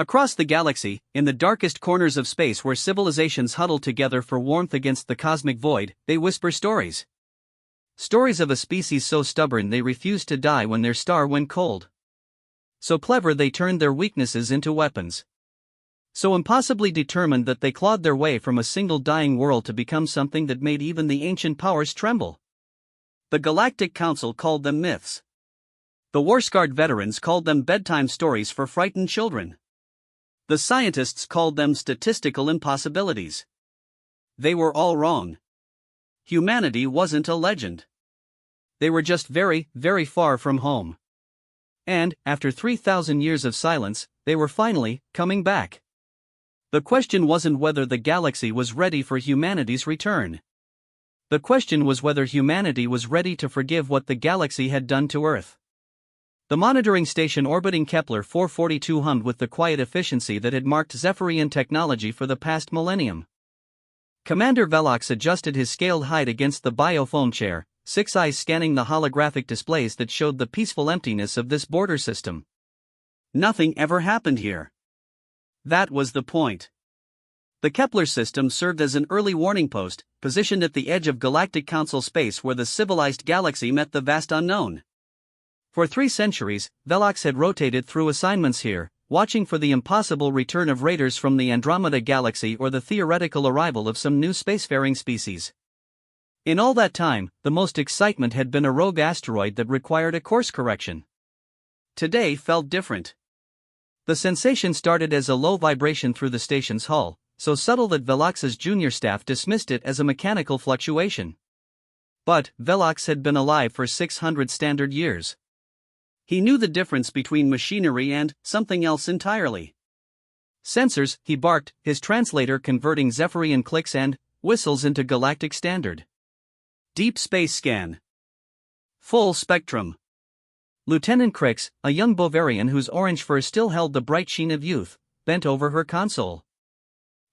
Across the galaxy, in the darkest corners of space where civilizations huddle together for warmth against the cosmic void, they whisper stories. Stories of a species so stubborn they refused to die when their star went cold. So clever they turned their weaknesses into weapons. So impossibly determined that they clawed their way from a single dying world to become something that made even the ancient powers tremble. The Galactic Council called them myths. The war-scarred veterans called them bedtime stories for frightened children. The scientists called them statistical impossibilities. They were all wrong. Humanity wasn't a legend. They were just very, very far from home. And, after 3,000 years of silence, they were finally coming back. The question wasn't whether the galaxy was ready for humanity's return. The question was whether humanity was ready to forgive what the galaxy had done to Earth. The monitoring station orbiting Kepler 442 hummed with the quiet efficiency that had marked Zephyrian technology for the past millennium. Commander Velox adjusted his scaled height against the biophone chair, six eyes scanning the holographic displays that showed the peaceful emptiness of this border system. Nothing ever happened here. That was the point. The Kepler system served as an early warning post, positioned at the edge of Galactic Council space where the civilized galaxy met the vast unknown. For 3 centuries, Velox had rotated through assignments here, watching for the impossible return of raiders from the Andromeda galaxy or the theoretical arrival of some new spacefaring species. In all that time, the most excitement had been a rogue asteroid that required a course correction. Today felt different. The sensation started as a low vibration through the station's hull, so subtle that Velox's junior staff dismissed it as a mechanical fluctuation. But Velox had been alive for 600 standard years. He knew the difference between machinery and something else entirely. Sensors, he barked, his translator converting Zephyrian clicks and whistles into galactic standard. Deep space scan. Full spectrum. Lieutenant Crix, a young Bovarian whose orange fur still held the bright sheen of youth, bent over her console.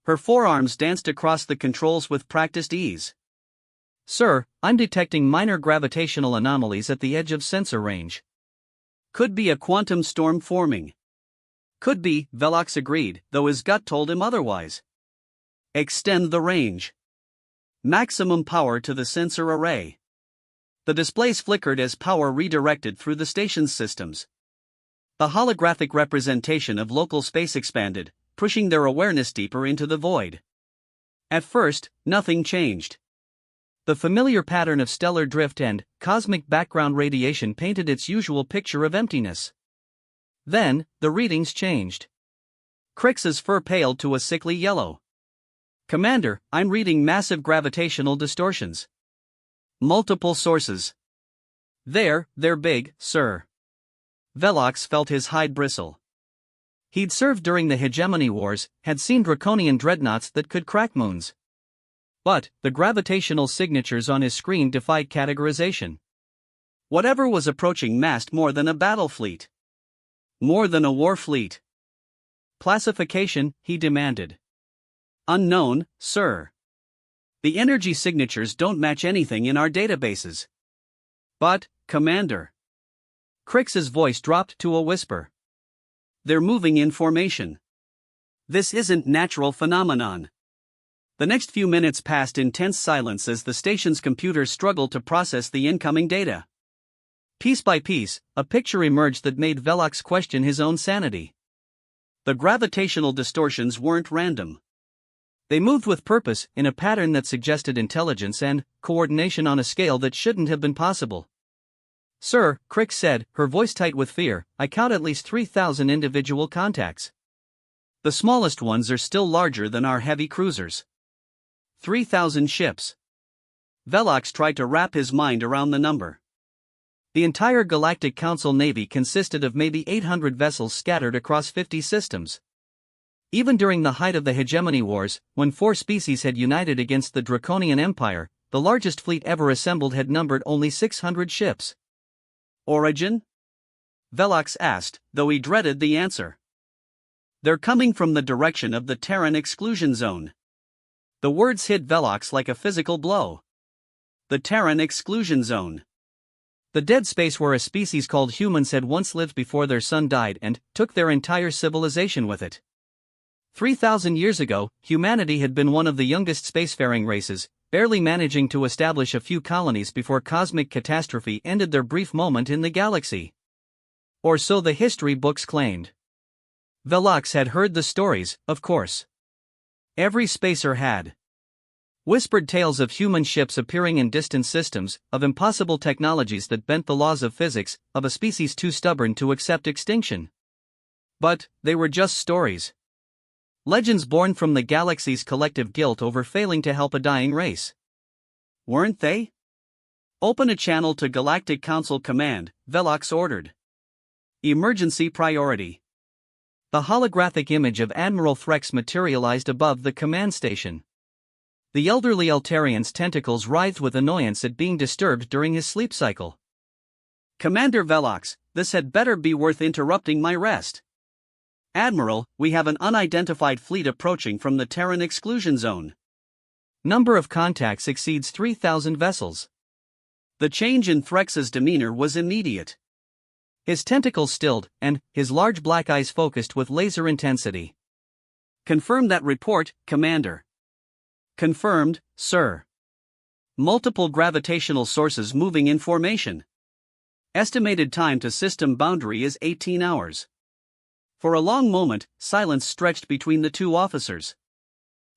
Her forearms danced across the controls with practiced ease. "Sir, I'm detecting minor gravitational anomalies at the edge of sensor range." Could be a quantum storm forming. Could be, Velox agreed, though his gut told him otherwise. Extend the range. Maximum power to the sensor array. The displays flickered as power redirected through the station's systems. The holographic representation of local space expanded, pushing their awareness deeper into the void. At first, nothing changed. The familiar pattern of stellar drift and cosmic background radiation painted its usual picture of emptiness. Then, the readings changed. Crix's fur paled to a sickly yellow. "Commander, I'm reading massive gravitational distortions. Multiple sources." They're big, sir." Velox felt his hide bristle. He'd served during the Hegemony Wars, had seen draconian dreadnoughts that could crack moons. But the gravitational signatures on his screen defied categorization. Whatever was approaching massed more than a battle fleet. More than a war fleet. Classification, he demanded. "Unknown, sir. The energy signatures don't match anything in our databases." "But, Commander." Crix's voice dropped to a whisper. "They're moving in formation. This isn't natural phenomenon." The next few minutes passed in tense silence as the station's computers struggled to process the incoming data. Piece by piece, a picture emerged that made Velox question his own sanity. The gravitational distortions weren't random. They moved with purpose, in a pattern that suggested intelligence and coordination on a scale that shouldn't have been possible. "Sir," Crix said, her voice tight with fear, "I count at least 3,000 individual contacts. The smallest ones are still larger than our heavy cruisers. 3,000 ships." Velox tried to wrap his mind around the number. The entire Galactic Council Navy consisted of maybe 800 vessels scattered across 50 systems. Even during the height of the Hegemony Wars, when 4 species had united against the Draconian Empire, the largest fleet ever assembled had numbered only 600 ships. "Origin?" Velox asked, though he dreaded the answer. "They're coming from the direction of the Terran exclusion zone." The words hit Velox like a physical blow. The Terran exclusion zone. The dead space where a species called humans had once lived before their sun died and took their entire civilization with it. 3,000 years ago, humanity had been one of the youngest spacefaring races, barely managing to establish a few colonies before cosmic catastrophe ended their brief moment in the galaxy. Or so the history books claimed. Velox had heard the stories, of course. Every spacer had. Whispered tales of human ships appearing in distant systems, of impossible technologies that bent the laws of physics, of a species too stubborn to accept extinction. But they were just stories. Legends born from the galaxy's collective guilt over failing to help a dying race. Weren't they? Open a channel to Galactic Council Command, Velox ordered. Emergency priority. The holographic image of Admiral Threx materialized above the command station. The elderly Eltarian's tentacles writhed with annoyance at being disturbed during his sleep cycle. Commander Velox, this had better be worth interrupting my rest. Admiral, we have an unidentified fleet approaching from the Terran exclusion zone. Number of contacts exceeds 3,000 vessels. The change in Threx's demeanor was immediate. His tentacles stilled, and his large black eyes focused with laser intensity. Confirm that report, Commander. Confirmed, sir. Multiple gravitational sources moving in formation. Estimated time to system boundary is 18 hours. For a long moment, silence stretched between the two officers.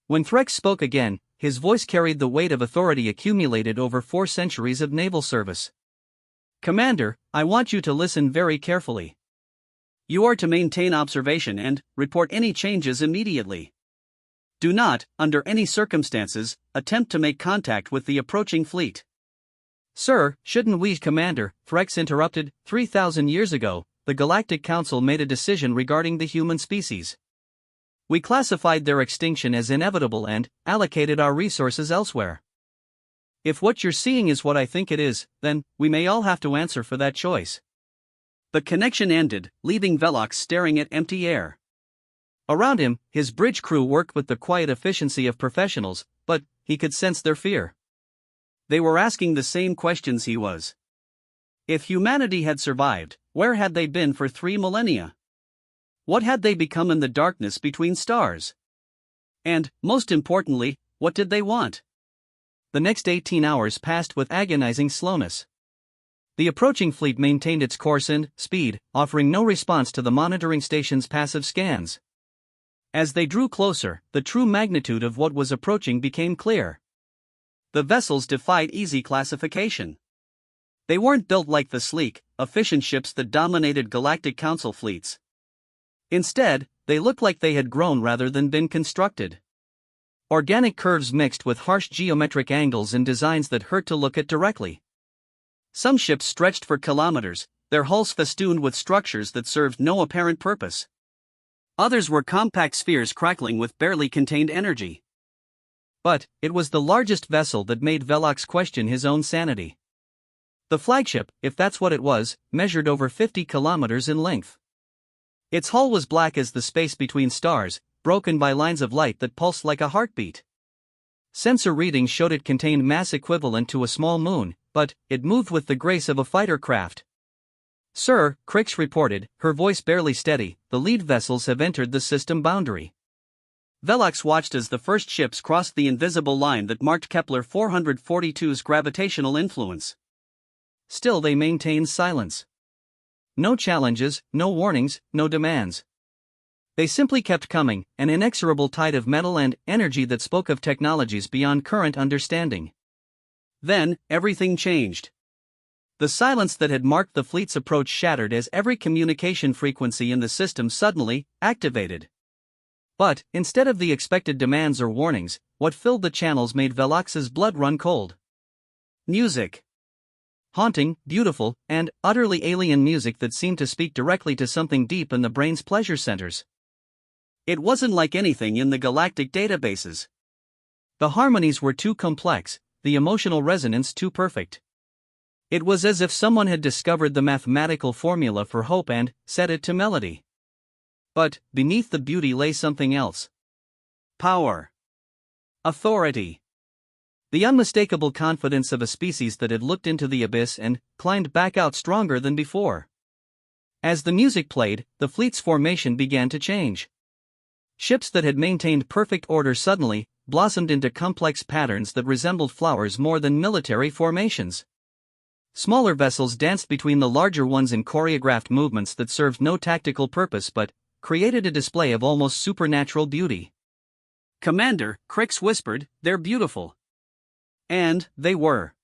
When Threx spoke again, his voice carried the weight of authority accumulated over 4 centuries of naval service. Commander, I want you to listen very carefully. You are to maintain observation and report any changes immediately. Do not, under any circumstances, attempt to make contact with the approaching fleet. Sir, shouldn't we, Commander? Threx interrupted. 3,000 years ago, the Galactic Council made a decision regarding the human species. We classified their extinction as inevitable and allocated our resources elsewhere. If what you're seeing is what I think it is, then we may all have to answer for that choice. The connection ended, leaving Velox staring at empty air. Around him, his bridge crew worked with the quiet efficiency of professionals, but he could sense their fear. They were asking the same questions he was. If humanity had survived, where had they been for 3 millennia? What had they become in the darkness between stars? And, most importantly, what did they want? The next 18 hours passed with agonizing slowness. The approaching fleet maintained its course and speed, offering no response to the monitoring station's passive scans. As they drew closer, the true magnitude of what was approaching became clear. The vessels defied easy classification. They weren't built like the sleek, efficient ships that dominated Galactic Council fleets. Instead, they looked like they had grown rather than been constructed. Organic curves mixed with harsh geometric angles and designs that hurt to look at directly. Some ships stretched for kilometers, their hulls festooned with structures that served no apparent purpose. Others were compact spheres crackling with barely contained energy. But it was the largest vessel that made Velox question his own sanity. The flagship, if that's what it was, measured over 50 kilometers in length. Its hull was black as the space between stars, broken by lines of light that pulsed like a heartbeat. Sensor readings showed it contained mass equivalent to a small moon, but it moved with the grace of a fighter craft. Sir, Crix reported, her voice barely steady, the lead vessels have entered the system boundary. Velox watched as the first ships crossed the invisible line that marked Kepler 442's gravitational influence. Still they maintained silence. No challenges, no warnings, no demands. They simply kept coming, an inexorable tide of metal and energy that spoke of technologies beyond current understanding. Then, everything changed. The silence that had marked the fleet's approach shattered as every communication frequency in the system suddenly activated. But, instead of the expected demands or warnings, what filled the channels made Velox's blood run cold. Music. Haunting, beautiful, and utterly alien music that seemed to speak directly to something deep in the brain's pleasure centers. It wasn't like anything in the galactic databases. The harmonies were too complex, the emotional resonance too perfect. It was as if someone had discovered the mathematical formula for hope and set it to melody. But beneath the beauty lay something else. Power. Authority. The unmistakable confidence of a species that had looked into the abyss and climbed back out stronger than before. As the music played, the fleet's formation began to change. Ships that had maintained perfect order suddenly blossomed into complex patterns that resembled flowers more than military formations. Smaller vessels danced between the larger ones in choreographed movements that served no tactical purpose but created a display of almost supernatural beauty. "Commander," Crix whispered, "they're beautiful." And they were.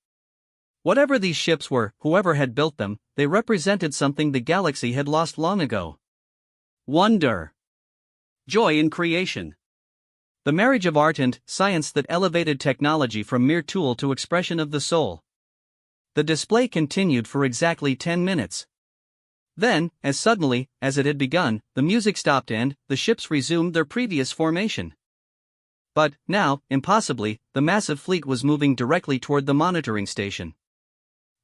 Whatever these ships were, whoever had built them, they represented something the galaxy had lost long ago. Wonder. Joy in creation. The marriage of art and science that elevated technology from mere tool to expression of the soul. The display continued for exactly 10 minutes. Then, as suddenly as it had begun, the music stopped and the ships resumed their previous formation. But, now, impossibly, the massive fleet was moving directly toward the monitoring station.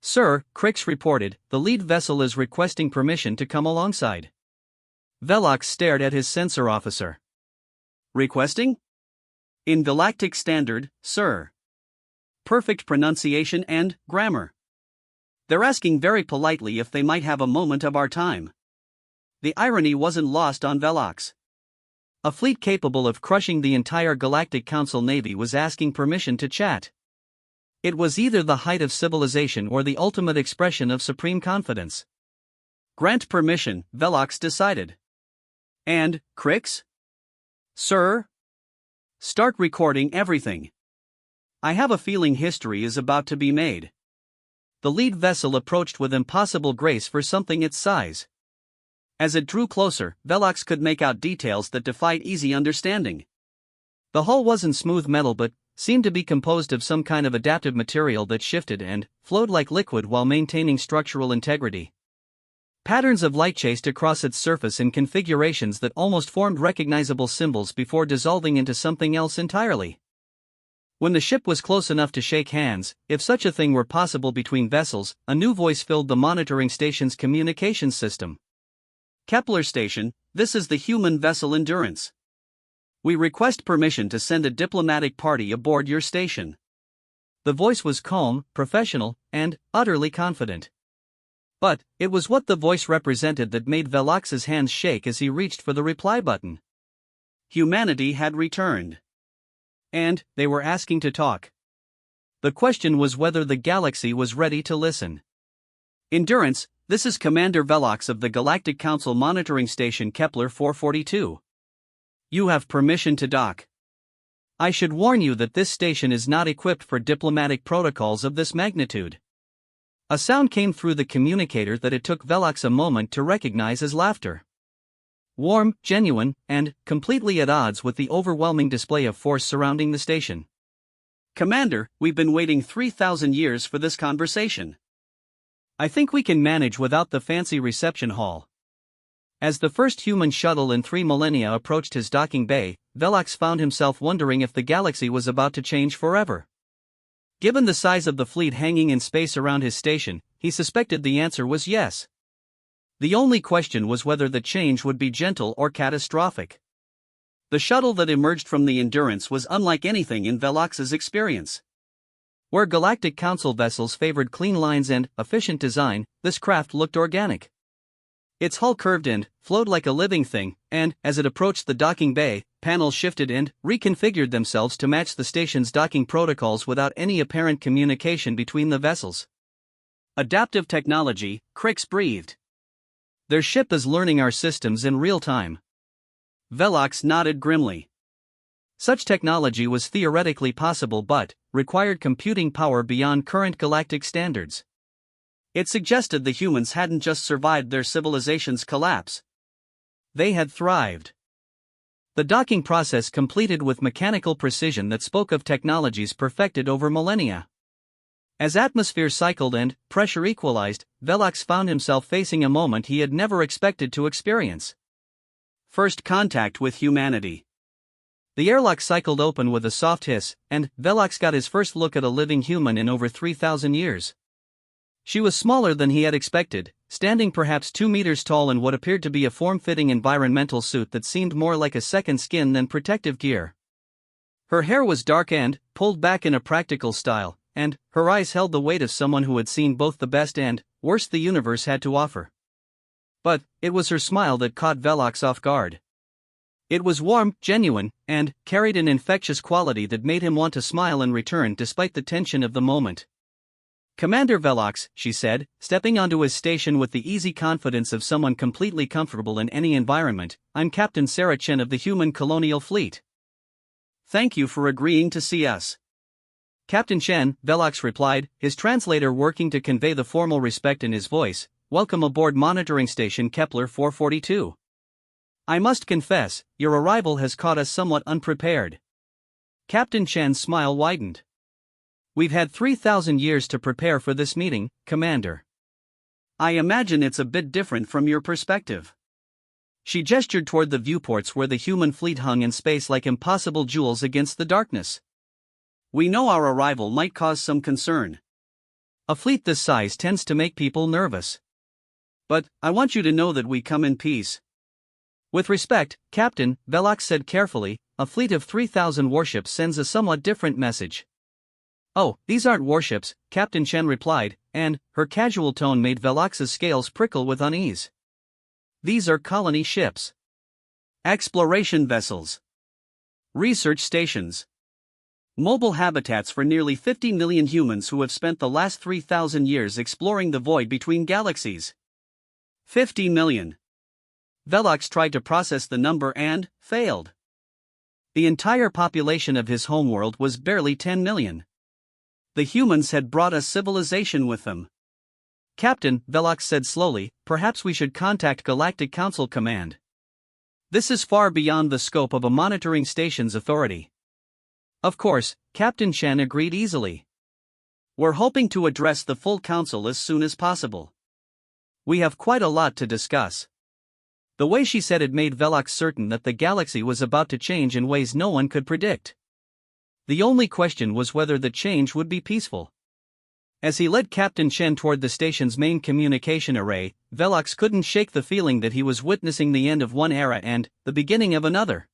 "Sir," Crix reported, "the lead vessel is requesting permission to come alongside." Velox stared at his sensor officer. "Requesting?" "In galactic standard, sir. Perfect pronunciation and grammar. They're asking very politely if they might have a moment of our time." The irony wasn't lost on Velox. A fleet capable of crushing the entire Galactic Council Navy was asking permission to chat. It was either the height of civilization or the ultimate expression of supreme confidence. "Grant permission," Velox decided. "And, Crix?" "Sir?" "Start recording everything. I have a feeling history is about to be made." The lead vessel approached with impossible grace for something its size. As it drew closer, Velox could make out details that defied easy understanding. The hull wasn't smooth metal but seemed to be composed of some kind of adaptive material that shifted and flowed like liquid while maintaining structural integrity. Patterns of light chased across its surface in configurations that almost formed recognizable symbols before dissolving into something else entirely. When the ship was close enough to shake hands, if such a thing were possible between vessels, a new voice filled the monitoring station's communications system. "Kepler Station, this is the human vessel Endurance. We request permission to send a diplomatic party aboard your station." The voice was calm, professional, and utterly confident. But it was what the voice represented that made Velox's hands shake as he reached for the reply button. Humanity had returned. And they were asking to talk. The question was whether the galaxy was ready to listen. "Endurance, this is Commander Velox of the Galactic Council Monitoring Station Kepler 442. You have permission to dock. I should warn you that this station is not equipped for diplomatic protocols of this magnitude." A sound came through the communicator that it took Velox a moment to recognize as laughter. Warm, genuine, and completely at odds with the overwhelming display of force surrounding the station. "Commander, we've been waiting 3,000 years for this conversation. I think we can manage without the fancy reception hall." As the first human shuttle in 3 millennia approached his docking bay, Velox found himself wondering if the galaxy was about to change forever. Given the size of the fleet hanging in space around his station, he suspected the answer was yes. The only question was whether the change would be gentle or catastrophic. The shuttle that emerged from the Endurance was unlike anything in Velox's experience. Where Galactic Council vessels favored clean lines and efficient design, this craft looked organic. Its hull curved and flowed like a living thing, and, as it approached the docking bay, panels shifted and reconfigured themselves to match the station's docking protocols without any apparent communication between the vessels. "Adaptive technology," Crix breathed. "Their ship is learning our systems in real time." Velox nodded grimly. Such technology was theoretically possible but required computing power beyond current galactic standards. It suggested the humans hadn't just survived their civilization's collapse. They had thrived. The docking process completed with mechanical precision that spoke of technologies perfected over millennia. As atmosphere cycled and pressure equalized, Velox found himself facing a moment he had never expected to experience. First contact with humanity. The airlock cycled open with a soft hiss, and Velox got his first look at a living human in over 3,000 years. She was smaller than he had expected, standing perhaps 2 meters tall in what appeared to be a form-fitting environmental suit that seemed more like a second skin than protective gear. Her hair was dark and pulled back in a practical style, and her eyes held the weight of someone who had seen both the best and worst the universe had to offer. But it was her smile that caught Velox off guard. It was warm, genuine, and carried an infectious quality that made him want to smile in return despite the tension of the moment. "Commander Velox," she said, stepping onto his station with the easy confidence of someone completely comfortable in any environment, "I'm Captain Sarah Chen of the Human Colonial Fleet. Thank you for agreeing to see us." "Captain Chen," Velox replied, his translator working to convey the formal respect in his voice, "welcome aboard monitoring station Kepler 442. I must confess, your arrival has caught us somewhat unprepared." Captain Chen's smile widened. "We've had 3,000 years to prepare for this meeting, Commander. I imagine it's a bit different from your perspective." She gestured toward the viewports where the human fleet hung in space like impossible jewels against the darkness. "We know our arrival might cause some concern. A fleet this size tends to make people nervous. But I want you to know that we come in peace." "With respect, Captain," Velox said carefully, "a fleet of 3,000 warships sends a somewhat different message." "Oh, these aren't warships," Captain Chen replied, and her casual tone made Velox's scales prickle with unease. "These are colony ships. Exploration vessels. Research stations. Mobile habitats for nearly 50 million humans who have spent the last 3,000 years exploring the void between galaxies." 50 million. Velox tried to process the number and failed. The entire population of his homeworld was barely 10 million. The humans had brought a civilization with them. "Captain," Velox said slowly, "perhaps we should contact Galactic Council Command. This is far beyond the scope of a monitoring station's authority." "Of course," Captain Chen agreed easily. "We're hoping to address the full council as soon as possible. We have quite a lot to discuss." The way she said it made Velox certain that the galaxy was about to change in ways no one could predict. The only question was whether the change would be peaceful. As he led Captain Chen toward the station's main communication array, Velox couldn't shake the feeling that he was witnessing the end of one era and the beginning of another.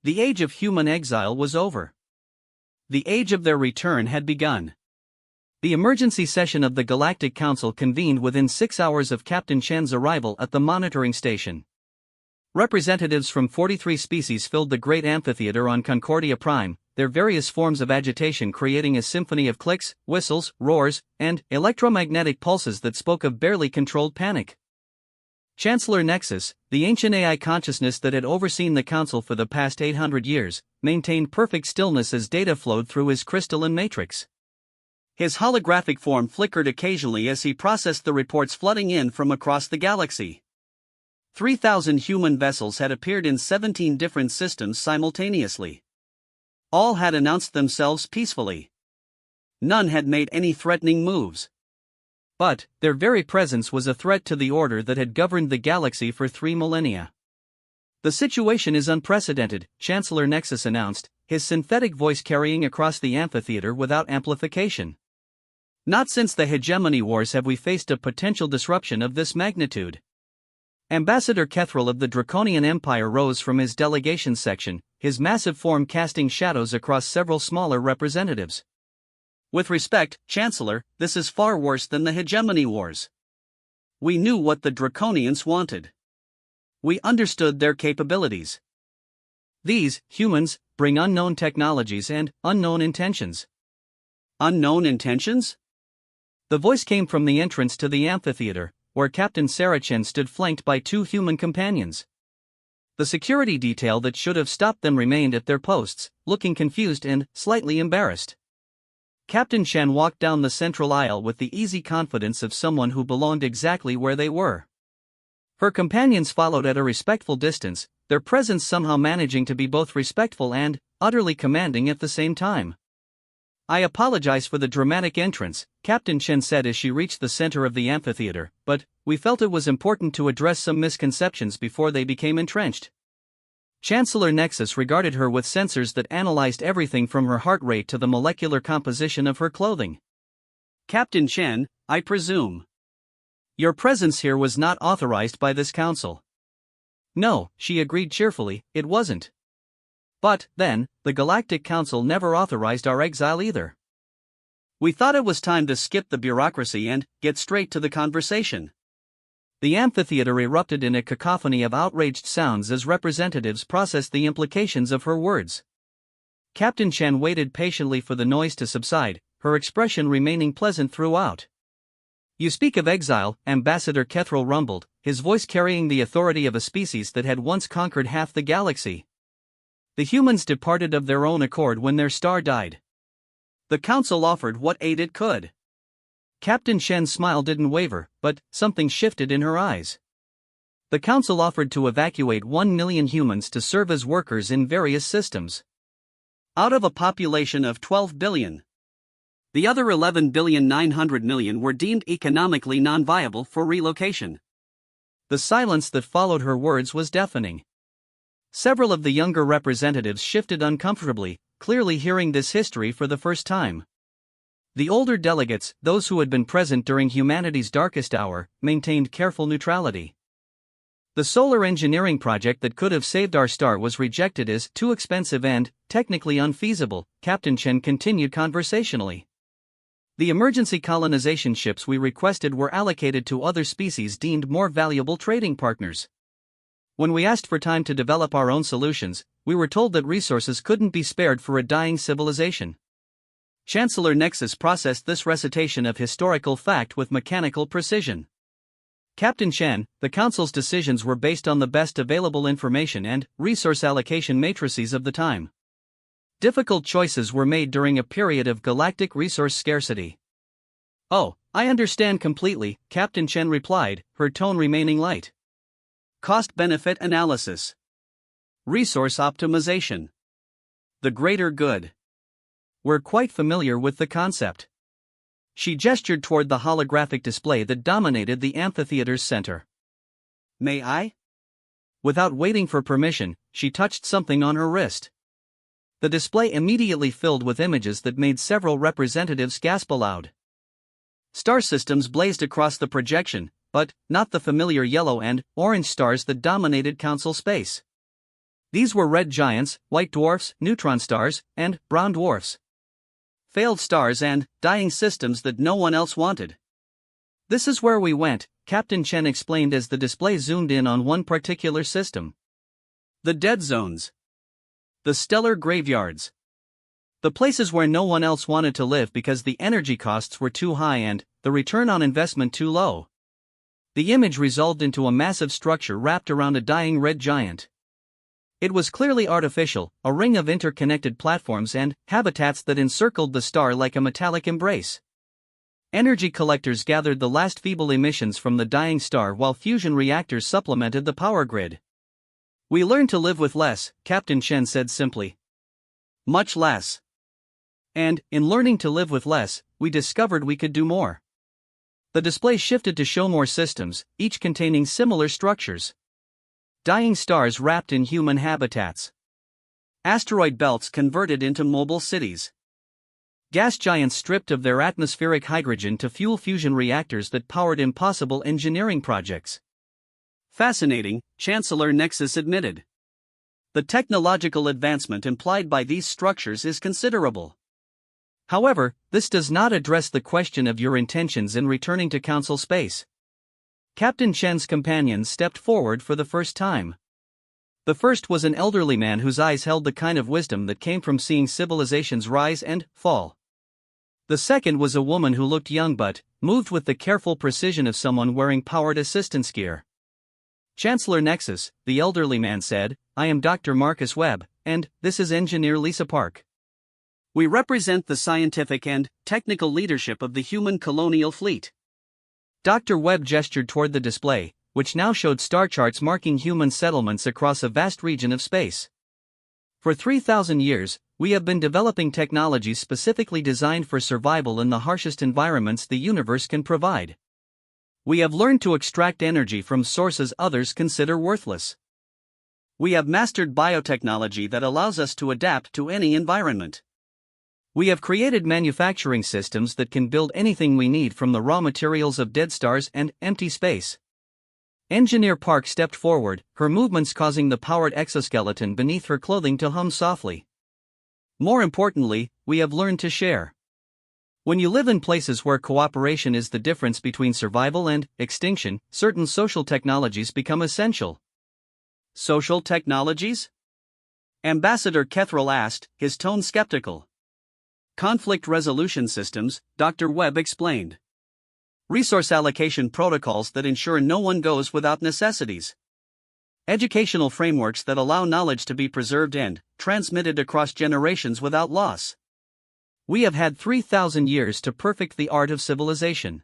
The age of human exile was over. The age of their return had begun. The emergency session of the Galactic Council convened within 6 hours of Captain Chen's arrival at the monitoring station. Representatives from 43 species filled the great amphitheater on Concordia Prime, their various forms of agitation creating a symphony of clicks, whistles, roars, and electromagnetic pulses that spoke of barely controlled panic. Chancellor Nexus, the ancient AI consciousness that had overseen the Council for the past 800 years, maintained perfect stillness as data flowed through his crystalline matrix. His holographic form flickered occasionally as he processed the reports flooding in from across the galaxy. 3,000 human vessels had appeared in 17 different systems simultaneously. All had announced themselves peacefully. None had made any threatening moves. But their very presence was a threat to the order that had governed the galaxy for 3 millennia. "The situation is unprecedented," Chancellor Nexus announced, his synthetic voice carrying across the amphitheater without amplification. "Not since the hegemony wars have we faced a potential disruption of this magnitude." Ambassador Kethril of the Draconian Empire rose from his delegation section, his massive form casting shadows across several smaller representatives. "With respect, Chancellor, this is far worse than the hegemony wars. We knew what the Draconians wanted. We understood their capabilities. These humans bring unknown technologies and unknown intentions." "Unknown intentions?" The voice came from the entrance to the amphitheater, where Captain Sarah Chen stood flanked by 2 human companions. The security detail that should have stopped them remained at their posts, looking confused and slightly embarrassed. Captain Chen walked down the central aisle with the easy confidence of someone who belonged exactly where they were. Her companions followed at a respectful distance, their presence somehow managing to be both respectful and utterly commanding at the same time. "I apologize for the dramatic entrance," Captain Chen said as she reached the center of the amphitheater, "but we felt it was important to address some misconceptions before they became entrenched." Chancellor Nexus regarded her with sensors that analyzed everything from her heart rate to the molecular composition of her clothing. "Captain Chen, I presume your presence here was not authorized by this council." "No," she agreed cheerfully, "it wasn't. But, then, the Galactic Council never authorized our exile either. We thought it was time to skip the bureaucracy and get straight to the conversation. The amphitheater erupted in a cacophony of outraged sounds as representatives processed the implications of her words. Captain Chen waited patiently for the noise to subside, her expression remaining pleasant throughout. You speak of exile, Ambassador Kethril rumbled, his voice carrying the authority of a species that had once conquered half the galaxy. The humans departed of their own accord when their star died. The Council offered what aid it could. Captain Shen's smile didn't waver, but something shifted in her eyes. The Council offered to evacuate 1 million humans to serve as workers in various systems. Out of a population of 12 billion. The other 11.9 billion were deemed economically non-viable for relocation. The silence that followed her words was deafening. Several of the younger representatives shifted uncomfortably, clearly hearing this history for the first time. The older delegates, those who had been present during humanity's darkest hour, maintained careful neutrality. The solar engineering project that could have saved our star was rejected as too expensive and, technically unfeasible, Captain Chen continued conversationally. The emergency colonization ships we requested were allocated to other species deemed more valuable trading partners. When we asked for time to develop our own solutions, we were told that resources couldn't be spared for a dying civilization. Chancellor Nexus processed this recitation of historical fact with mechanical precision. Captain Chen, the Council's decisions were based on the best available information and resource allocation matrices of the time. Difficult choices were made during a period of galactic resource scarcity. Oh, I understand completely, Captain Chen replied, her tone remaining light. Cost-benefit analysis. Resource optimization. The greater good. We're quite familiar with the concept. She gestured toward the holographic display that dominated the amphitheater's center. May I? Without waiting for permission, she touched something on her wrist. The display immediately filled with images that made several representatives gasp aloud. Star systems blazed across the projection, but not the familiar yellow and orange stars that dominated Council space. These were red giants, white dwarfs, neutron stars, and brown dwarfs. Failed stars and dying systems that no one else wanted. This is where we went, Captain Chen explained as the display zoomed in on one particular system. The dead zones. The stellar graveyards. The places where no one else wanted to live because the energy costs were too high and the return on investment too low. The image resolved into a massive structure wrapped around a dying red giant. It was clearly artificial, a ring of interconnected platforms and habitats that encircled the star like a metallic embrace. Energy collectors gathered the last feeble emissions from the dying star while fusion reactors supplemented the power grid. We learned to live with less, Captain Chen said simply. Much less. And, in learning to live with less, we discovered we could do more. The display shifted to show more systems, each containing similar structures. Dying stars wrapped in human habitats. Asteroid belts converted into mobile cities. Gas giants stripped of their atmospheric hydrogen to fuel fusion reactors that powered impossible engineering projects. Fascinating, Chancellor Nexus admitted. The technological advancement implied by these structures is considerable. However, this does not address the question of your intentions in returning to Council space. Captain Chen's companion stepped forward for the first time. The first was an elderly man whose eyes held the kind of wisdom that came from seeing civilizations rise and fall. The second was a woman who looked young but moved with the careful precision of someone wearing powered assistance gear. Chancellor Nexus, the elderly man said, I am Dr. Marcus Webb, and this is Engineer Lisa Park. We represent the scientific and technical leadership of the human colonial fleet. Dr. Webb gestured toward the display, which now showed star charts marking human settlements across a vast region of space. For 3,000 years, we have been developing technologies specifically designed for survival in the harshest environments the universe can provide. We have learned to extract energy from sources others consider worthless. We have mastered biotechnology that allows us to adapt to any environment. We have created manufacturing systems that can build anything we need from the raw materials of dead stars and empty space. Engineer Park stepped forward, her movements causing the powered exoskeleton beneath her clothing to hum softly. More importantly, we have learned to share. When you live in places where cooperation is the difference between survival and extinction, certain social technologies become essential. Social technologies? Ambassador Kethrel asked, his tone skeptical. Conflict resolution systems, Dr. Webb explained. Resource allocation protocols that ensure no one goes without necessities. Educational frameworks that allow knowledge to be preserved and transmitted across generations without loss. We have had 3,000 years to perfect the art of civilization.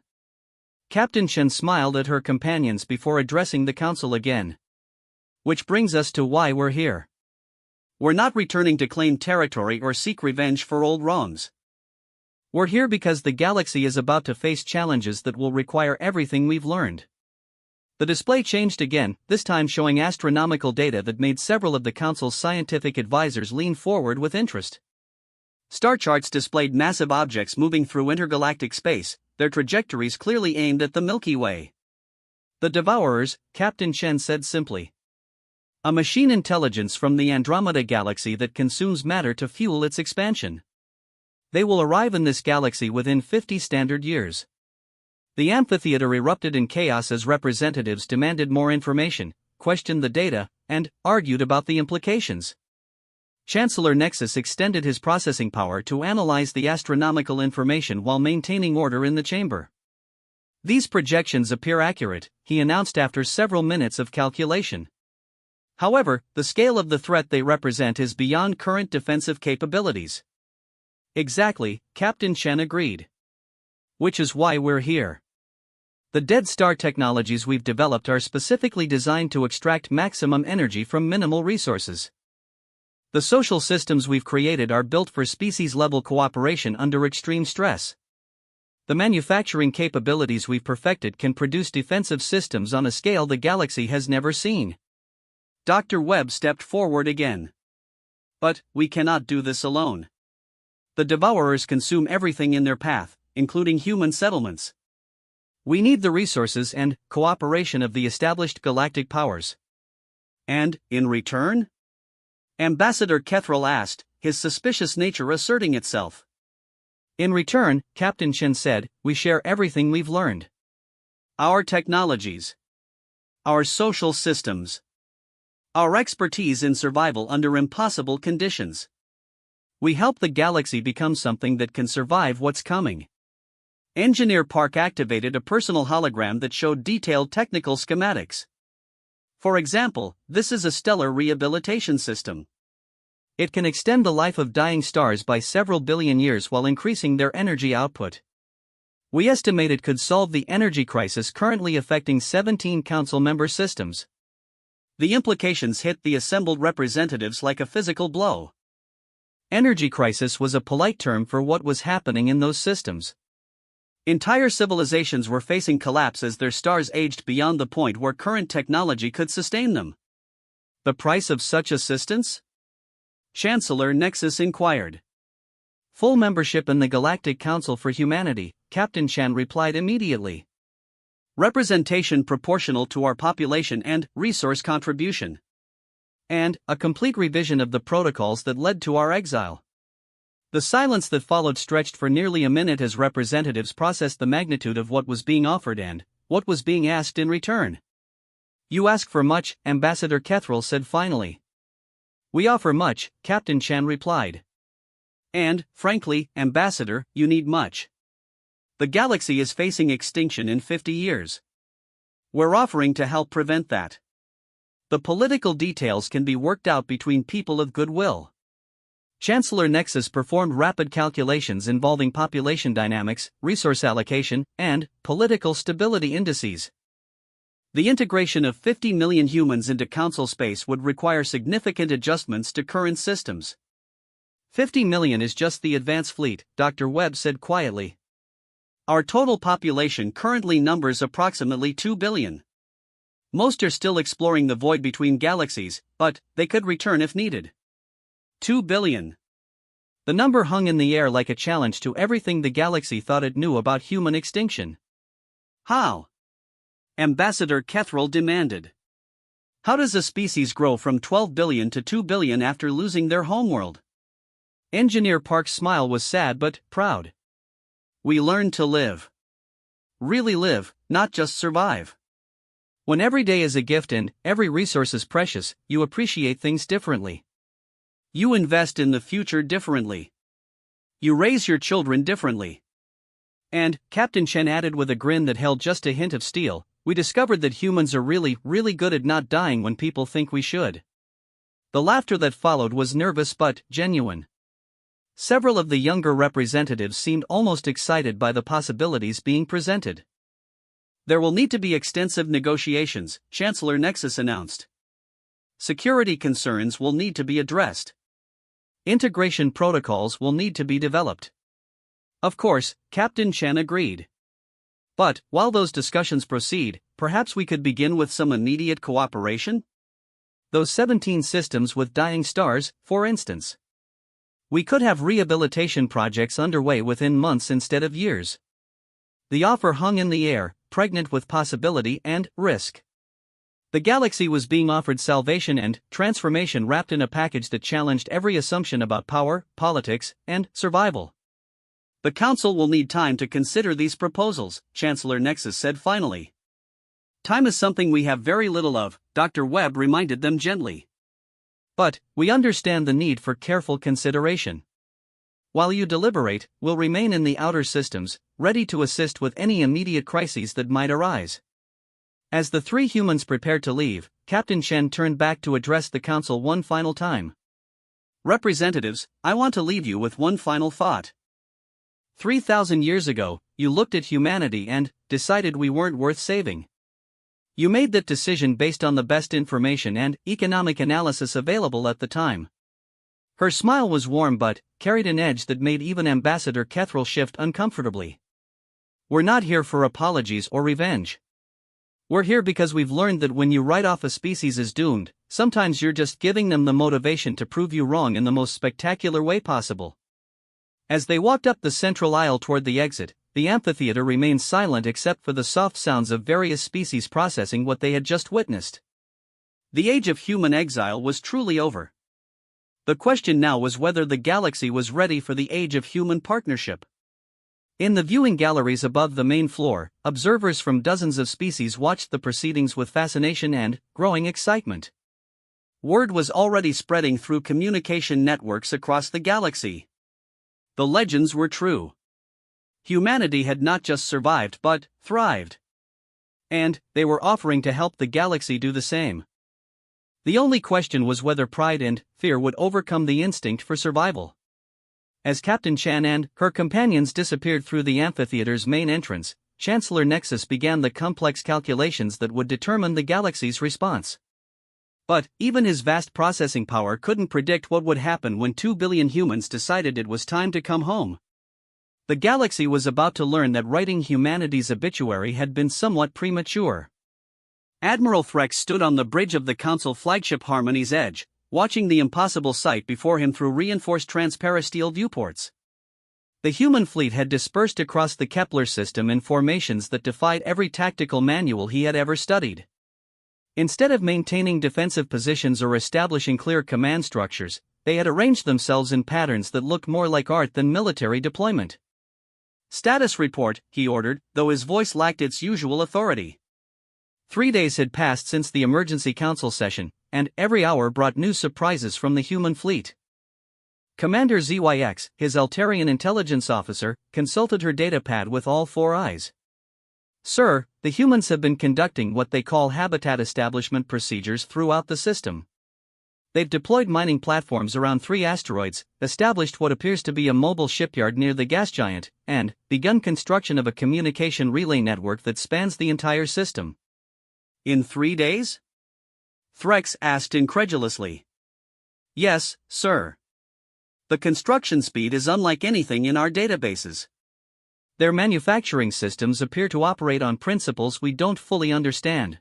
Captain Chen smiled at her companions before addressing the council again. Which brings us to why we're here. We're not returning to claim territory or seek revenge for old wrongs. We're here because the galaxy is about to face challenges that will require everything we've learned. The display changed again, this time showing astronomical data that made several of the Council's scientific advisors lean forward with interest. Star charts displayed massive objects moving through intergalactic space, their trajectories clearly aimed at the Milky Way. The Devourers, Captain Chen said simply. A machine intelligence from the Andromeda galaxy that consumes matter to fuel its expansion. They will arrive in this galaxy within 50 standard years. The amphitheater erupted in chaos as representatives demanded more information, questioned the data, and argued about the implications. Chancellor Nexus extended his processing power to analyze the astronomical information while maintaining order in the chamber. These projections appear accurate, he announced after several minutes of calculation. However, the scale of the threat they represent is beyond current defensive capabilities. Exactly, Captain Chen agreed. Which is why we're here. The dead star technologies we've developed are specifically designed to extract maximum energy from minimal resources. The social systems we've created are built for species-level cooperation under extreme stress. The manufacturing capabilities we've perfected can produce defensive systems on a scale the galaxy has never seen. Dr. Webb stepped forward again. But we cannot do this alone. The Devourers consume everything in their path, including human settlements. We need the resources and cooperation of the established galactic powers. And, in return? Ambassador Kethrel asked, his suspicious nature asserting itself. In return, Captain Chen said, we share everything we've learned. Our technologies. Our social systems. Our expertise in survival under impossible conditions. We help the galaxy become something that can survive what's coming. Engineer Park activated a personal hologram that showed detailed technical schematics. For example, this is a stellar rehabilitation system. It can extend the life of dying stars by several billion years while increasing their energy output. We estimate it could solve the energy crisis currently affecting 17 council member systems. The implications hit the assembled representatives like a physical blow. Energy crisis was a polite term for what was happening in those systems. Entire civilizations were facing collapse as their stars aged beyond the point where current technology could sustain them. The price of such assistance? Chancellor Nexus inquired. Full membership in the Galactic Council for Humanity, Captain Chen replied immediately. Representation proportional to our population and resource contribution. And a complete revision of the protocols that led to our exile. The silence that followed stretched for nearly a minute as representatives processed the magnitude of what was being offered and what was being asked in return. You ask for much, Ambassador Kethrel said finally. We offer much, Captain Chen replied. And, frankly, Ambassador, you need much. The galaxy is facing extinction in 50 years. We're offering to help prevent that. The political details can be worked out between people of goodwill. Chancellor Nexus performed rapid calculations involving population dynamics, resource allocation, and political stability indices. The integration of 50 million humans into council space would require significant adjustments to current systems. 50 million is just the advance fleet, Dr. Webb said quietly. Our total population currently numbers approximately 2 billion. Most are still exploring the void between galaxies, but they could return if needed. 2 billion. The number hung in the air like a challenge to everything the galaxy thought it knew about human extinction. How? Ambassador Kethril demanded. How does a species grow from 12 billion to 2 billion after losing their homeworld? Engineer Park's smile was sad but proud. We learn to live. Really live, not just survive. When every day is a gift and every resource is precious, you appreciate things differently. You invest in the future differently. You raise your children differently. And, Captain Chen added with a grin that held just a hint of steel, we discovered that humans are really, really good at not dying when people think we should. The laughter that followed was nervous but genuine. Several of the younger representatives seemed almost excited by the possibilities being presented. There will need to be extensive negotiations, Chancellor Nexus announced. Security concerns will need to be addressed. Integration protocols will need to be developed. Of course, Captain Chen agreed. But, while those discussions proceed, perhaps we could begin with some immediate cooperation? Those 17 systems with dying stars, for instance. We could have rehabilitation projects underway within months instead of years. The offer hung in the air, pregnant with possibility and risk. The galaxy was being offered salvation and transformation wrapped in a package that challenged every assumption about power, politics, and survival. The Council will need time to consider these proposals, Chancellor Nexus said finally. Time is something we have very little of, Dr. Webb reminded them gently. But, we understand the need for careful consideration. While you deliberate, we'll remain in the outer systems, ready to assist with any immediate crises that might arise. As the three humans prepared to leave, Captain Chen turned back to address the Council one final time. Representatives, I want to leave you with one final thought. 3,000 years ago, you looked at humanity and decided we weren't worth saving. You made that decision based on the best information and economic analysis available at the time. Her smile was warm but carried an edge that made even Ambassador Kethril shift uncomfortably. We're not here for apologies or revenge. We're here because we've learned that when you write off a species as doomed, sometimes you're just giving them the motivation to prove you wrong in the most spectacular way possible. As they walked up the central aisle toward the exit, the amphitheater remained silent except for the soft sounds of various species processing what they had just witnessed. The age of human exile was truly over. The question now was whether the galaxy was ready for the age of human partnership. In the viewing galleries above the main floor, observers from dozens of species watched the proceedings with fascination and growing excitement. Word was already spreading through communication networks across the galaxy. The legends were true. Humanity had not just survived but thrived. And they were offering to help the galaxy do the same. The only question was whether pride and fear would overcome the instinct for survival. As Captain Chen and her companions disappeared through the amphitheater's main entrance, Chancellor Nexus began the complex calculations that would determine the galaxy's response. But even his vast processing power couldn't predict what would happen when 2 billion humans decided it was time to come home. The galaxy was about to learn that writing humanity's obituary had been somewhat premature. Admiral Threx stood on the bridge of the Council flagship Harmony's Edge, watching the impossible sight before him through reinforced transparasteel viewports. The human fleet had dispersed across the Kepler system in formations that defied every tactical manual he had ever studied. Instead of maintaining defensive positions or establishing clear command structures, they had arranged themselves in patterns that looked more like art than military deployment. Status report, he ordered, though his voice lacked its usual authority. 3 days had passed since the emergency council session, and every hour brought new surprises from the human fleet. Commander ZYX, his Altarian intelligence officer, consulted her datapad with all 4 eyes. Sir, the humans have been conducting what they call habitat establishment procedures throughout the system. They've deployed mining platforms around 3 asteroids, established what appears to be a mobile shipyard near the gas giant, and begun construction of a communication relay network that spans the entire system. In 3 days? Threx asked incredulously. Yes, sir. The construction speed is unlike anything in our databases. Their manufacturing systems appear to operate on principles we don't fully understand.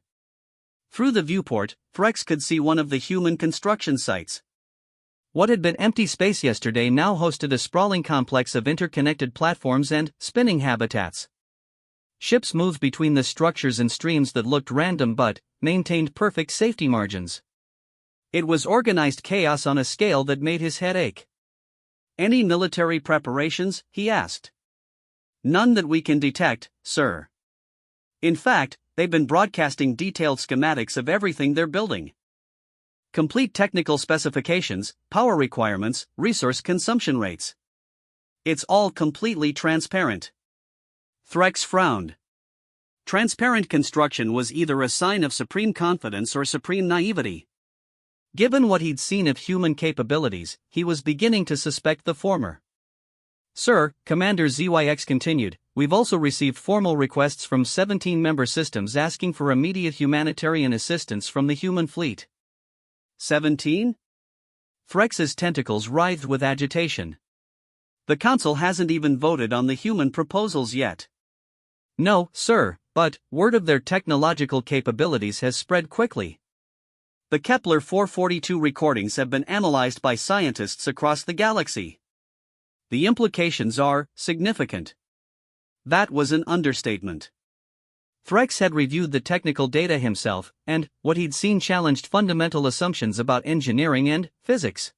Through the viewport, Threx could see one of the human construction sites. What had been empty space yesterday now hosted a sprawling complex of interconnected platforms and spinning habitats. Ships moved between the structures in streams that looked random but maintained perfect safety margins. It was organized chaos on a scale that made his head ache. "Any military preparations?" he asked. "None that we can detect, sir. In fact, they've been broadcasting detailed schematics of everything they're building. Complete technical specifications, power requirements, resource consumption rates. It's all completely transparent." Threx frowned. Transparent construction was either a sign of supreme confidence or supreme naivety. Given what he'd seen of human capabilities, he was beginning to suspect the former. "Sir," Commander ZYX continued, "we've also received formal requests from 17 member systems asking for immediate humanitarian assistance from the human fleet." 17? Threx's tentacles writhed with agitation. "The Council hasn't even voted on the human proposals yet." "No, sir, but word of their technological capabilities has spread quickly. The Kepler 442 recordings have been analyzed by scientists across the galaxy. The implications are significant." That was an understatement. Threx had reviewed the technical data himself, and what he'd seen challenged fundamental assumptions about engineering and physics.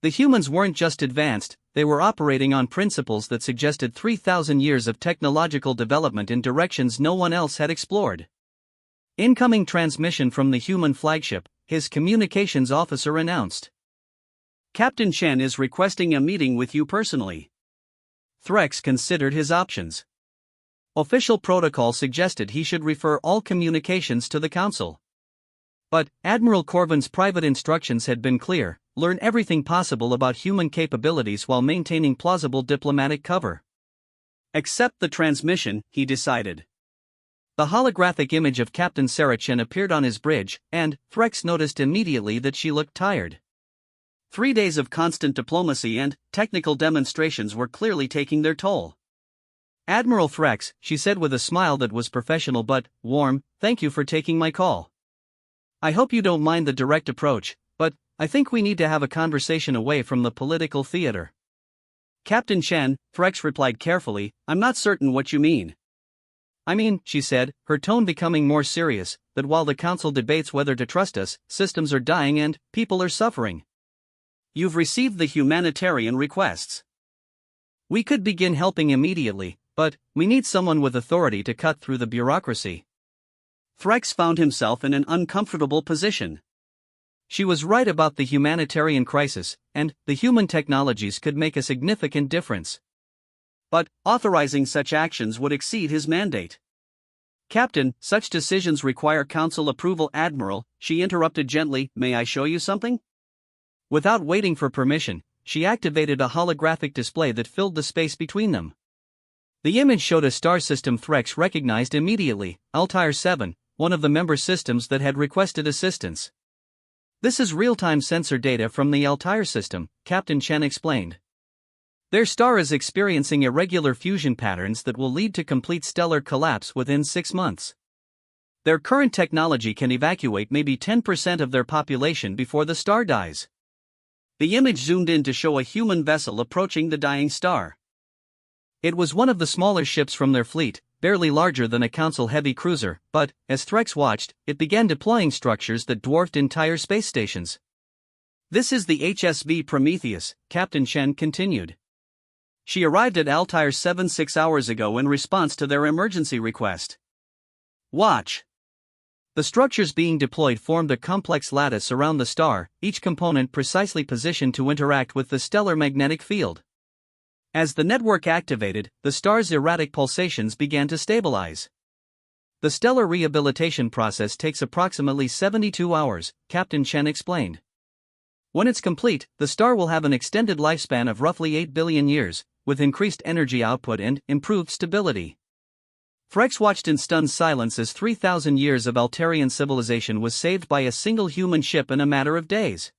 The humans weren't just advanced, they were operating on principles that suggested 3,000 years of technological development in directions no one else had explored. "Incoming transmission from the human flagship," his communications officer announced. "Captain Chen is requesting a meeting with you personally." Threx considered his options. Official protocol suggested he should refer all communications to the Council. But Admiral Corvin's private instructions had been clear: learn everything possible about human capabilities while maintaining plausible diplomatic cover. Accept the transmission, he decided. The holographic image of Captain Saracen appeared on his bridge, and Threx noticed immediately that she looked tired. 3 days of constant diplomacy and technical demonstrations were clearly taking their toll. "Admiral Threx," she said with a smile that was professional but warm, "thank you for taking my call. I hope you don't mind the direct approach, but I think we need to have a conversation away from the political theater." "Captain Chen," Threx replied carefully, "I'm not certain what you mean." "I mean," she said, her tone becoming more serious, "that while the Council debates whether to trust us, systems are dying and people are suffering. You've received the humanitarian requests. We could begin helping immediately, but we need someone with authority to cut through the bureaucracy." Threx found himself in an uncomfortable position. She was right about the humanitarian crisis, and the human technologies could make a significant difference. But authorizing such actions would exceed his mandate. "Captain, such decisions require Council approval." "Admiral," she interrupted gently, "may I show you something?" Without waiting for permission, she activated a holographic display that filled the space between them. The image showed a star system Threx recognized immediately, Altair 7, one of the member systems that had requested assistance. "This is real-time sensor data from the Altair system," Captain Chen explained. "Their star is experiencing irregular fusion patterns that will lead to complete stellar collapse within 6 months. Their current technology can evacuate maybe 10% of their population before the star dies." The image zoomed in to show a human vessel approaching the dying star. It was one of the smaller ships from their fleet, barely larger than a Council heavy cruiser, but, as Threx watched, it began deploying structures that dwarfed entire space stations. "This is the HSV Prometheus," Captain Chen continued. "She arrived at Altair 7 6 hours ago in response to their emergency request. Watch." The structures being deployed formed a complex lattice around the star, each component precisely positioned to interact with the stellar magnetic field. As the network activated, the star's erratic pulsations began to stabilize. "The stellar rehabilitation process takes approximately 72 hours, Captain Chen explained. "When it's complete, the star will have an extended lifespan of roughly 8 billion years, with increased energy output and improved stability." Threx watched in stunned silence as 3,000 years of Altarian civilization was saved by a single human ship in a matter of days.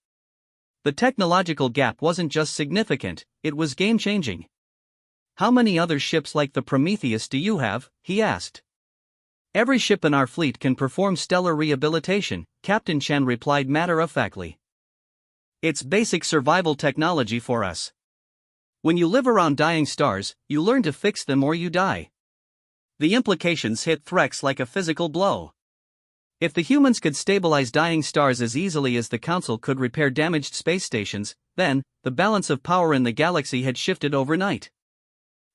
The technological gap wasn't just significant, it was game-changing. "How many other ships like the Prometheus do you have?" he asked. "Every ship in our fleet can perform stellar rehabilitation," Captain Chen replied matter-of-factly. "It's basic survival technology for us. When you live around dying stars, you learn to fix them or you die." The implications hit Threx like a physical blow. If the humans could stabilize dying stars as easily as the Council could repair damaged space stations, then, the balance of power in the galaxy had shifted overnight.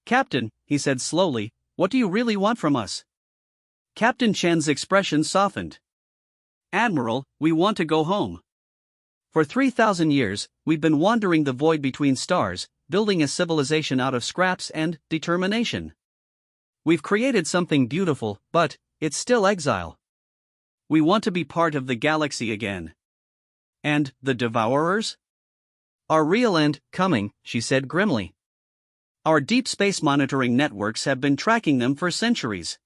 "Captain," he said slowly, "what do you really want from us?" Captain Chen's expression softened. "Admiral, we want to go home. For 3,000 years, we've been wandering the void between stars, building a civilization out of scraps and determination. We've created something beautiful, but it's still exile. We want to be part of the galaxy again." "And the Devourers?" "Are real and coming," she said grimly. "Our deep space monitoring networks have been tracking them for centuries.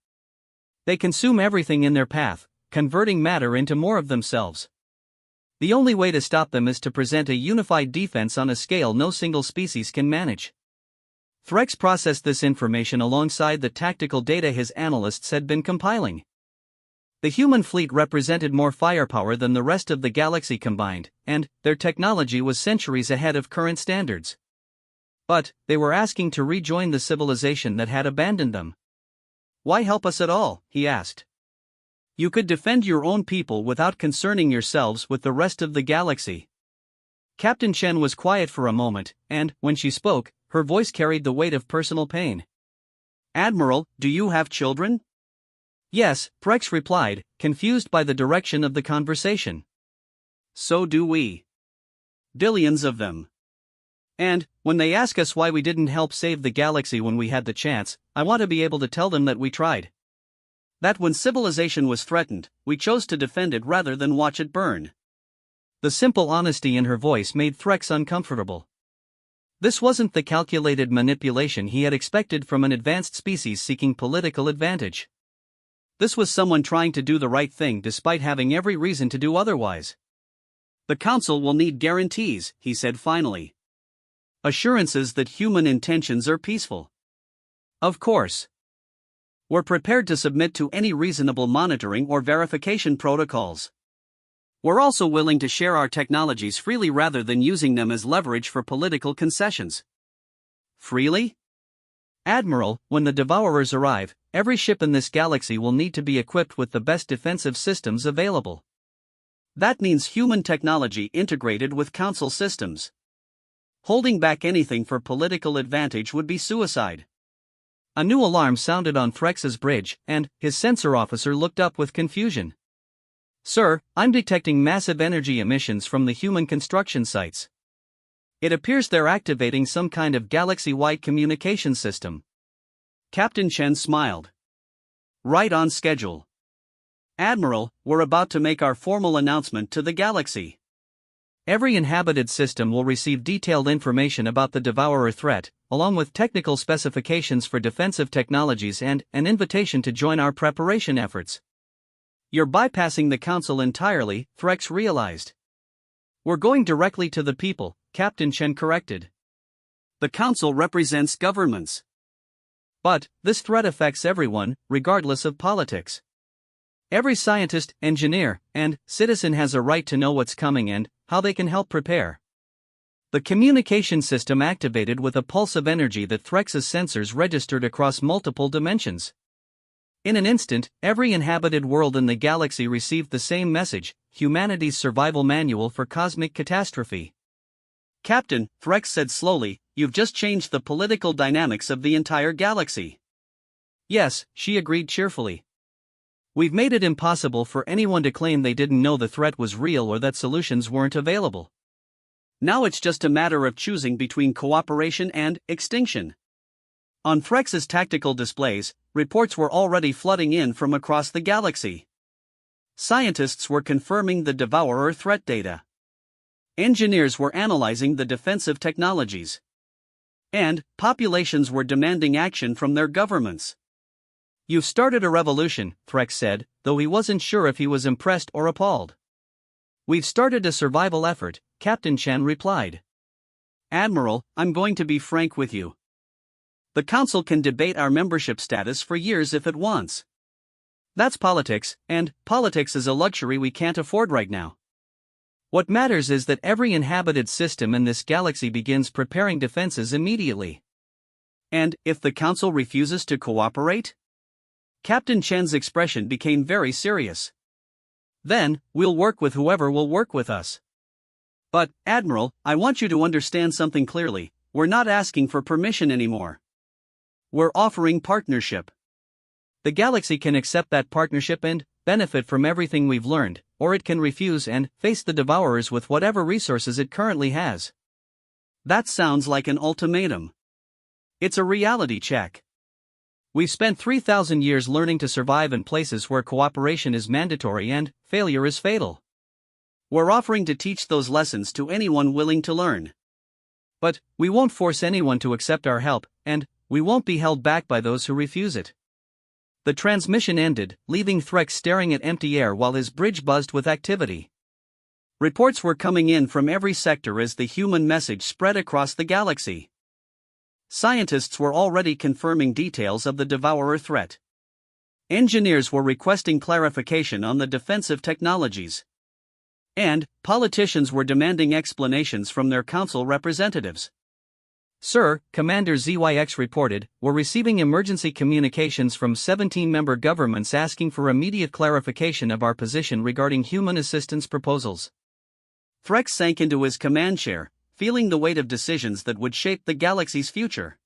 They consume everything in their path, converting matter into more of themselves. The only way to stop them is to present a unified defense on a scale no single species can manage." Threx processed this information alongside the tactical data his analysts had been compiling. The human fleet represented more firepower than the rest of the galaxy combined, and their technology was centuries ahead of current standards. But they were asking to rejoin the civilization that had abandoned them. "Why help us at all?" he asked. "You could defend your own people without concerning yourselves with the rest of the galaxy." Captain Chen was quiet for a moment, and, when she spoke, her voice carried the weight of personal pain. "Admiral, do you have children?" "Yes," Threx replied, confused by the direction of the conversation. "So do we. Billions of them. And, when they ask us why we didn't help save the galaxy when we had the chance, I want to be able to tell them that we tried. That when civilization was threatened, we chose to defend it rather than watch it burn." The simple honesty in her voice made Threx uncomfortable. This wasn't the calculated manipulation he had expected from an advanced species seeking political advantage. This was someone trying to do the right thing despite having every reason to do otherwise. "The Council will need guarantees," he said finally. "Assurances that human intentions are peaceful." "Of course. We're prepared to submit to any reasonable monitoring or verification protocols. We're also willing to share our technologies freely rather than using them as leverage for political concessions." "Freely?" "Admiral, when the Devourers arrive, every ship in this galaxy will need to be equipped with the best defensive systems available. That means human technology integrated with Council systems. Holding back anything for political advantage would be suicide." A new alarm sounded on Threx's bridge, and his sensor officer looked up with confusion. "Sir, I'm detecting massive energy emissions from the human construction sites. It appears they're activating some kind of galaxy-wide communication system." Captain Chen smiled. "Right on schedule. Admiral, we're about to make our formal announcement to the galaxy. Every inhabited system will receive detailed information about the Devourer threat, along with technical specifications for defensive technologies and an invitation to join our preparation efforts." "You're bypassing the Council entirely," Threx realized. "We're going directly to the people," Captain Chen corrected. "The Council represents governments. But this threat affects everyone, regardless of politics. Every scientist, engineer, and citizen has a right to know what's coming and how they can help prepare." The communication system activated with a pulse of energy that Threx's sensors registered across multiple dimensions. In an instant, every inhabited world in the galaxy received the same message: humanity's survival manual for cosmic catastrophe. "Captain," Threx said slowly, "you've just changed the political dynamics of the entire galaxy." "Yes," she agreed cheerfully. "We've made it impossible for anyone to claim they didn't know the threat was real or that solutions weren't available. Now it's just a matter of choosing between cooperation and extinction." On Threx's tactical displays, reports were already flooding in from across the galaxy. Scientists were confirming the Devourer threat data. Engineers were analyzing the defensive technologies. And populations were demanding action from their governments. "You've started a revolution," Threx said, though he wasn't sure if he was impressed or appalled. "We've started a survival effort," Captain Chen replied. "Admiral, I'm going to be frank with you. The Council can debate our membership status for years if it wants. That's politics, and politics is a luxury we can't afford right now. What matters is that every inhabited system in this galaxy begins preparing defenses immediately. And if the Council refuses to cooperate?" Captain Chen's expression became very serious. Then, we'll work with whoever will work with us. But, Admiral, I want you to understand something clearly. We're not asking for permission anymore. We're offering partnership. The galaxy can accept that partnership and benefit from everything we've learned, or it can refuse and face the Devourers with whatever resources it currently has. That sounds like an ultimatum. It's a reality check. We've spent 3,000 years learning to survive in places where cooperation is mandatory and failure is fatal. We're offering to teach those lessons to anyone willing to learn. But we won't force anyone to accept our help, and we won't be held back by those who refuse it. The transmission ended, leaving Threx staring at empty air while his bridge buzzed with activity. Reports were coming in from every sector as the human message spread across the galaxy. Scientists were already confirming details of the Devourer threat. Engineers were requesting clarification on the defensive technologies. And politicians were demanding explanations from their council representatives. Sir, Commander ZYX reported, we're receiving emergency communications from 17 member governments asking for immediate clarification of our position regarding human assistance proposals. Threx sank into his command chair, feeling the weight of decisions that would shape the galaxy's future.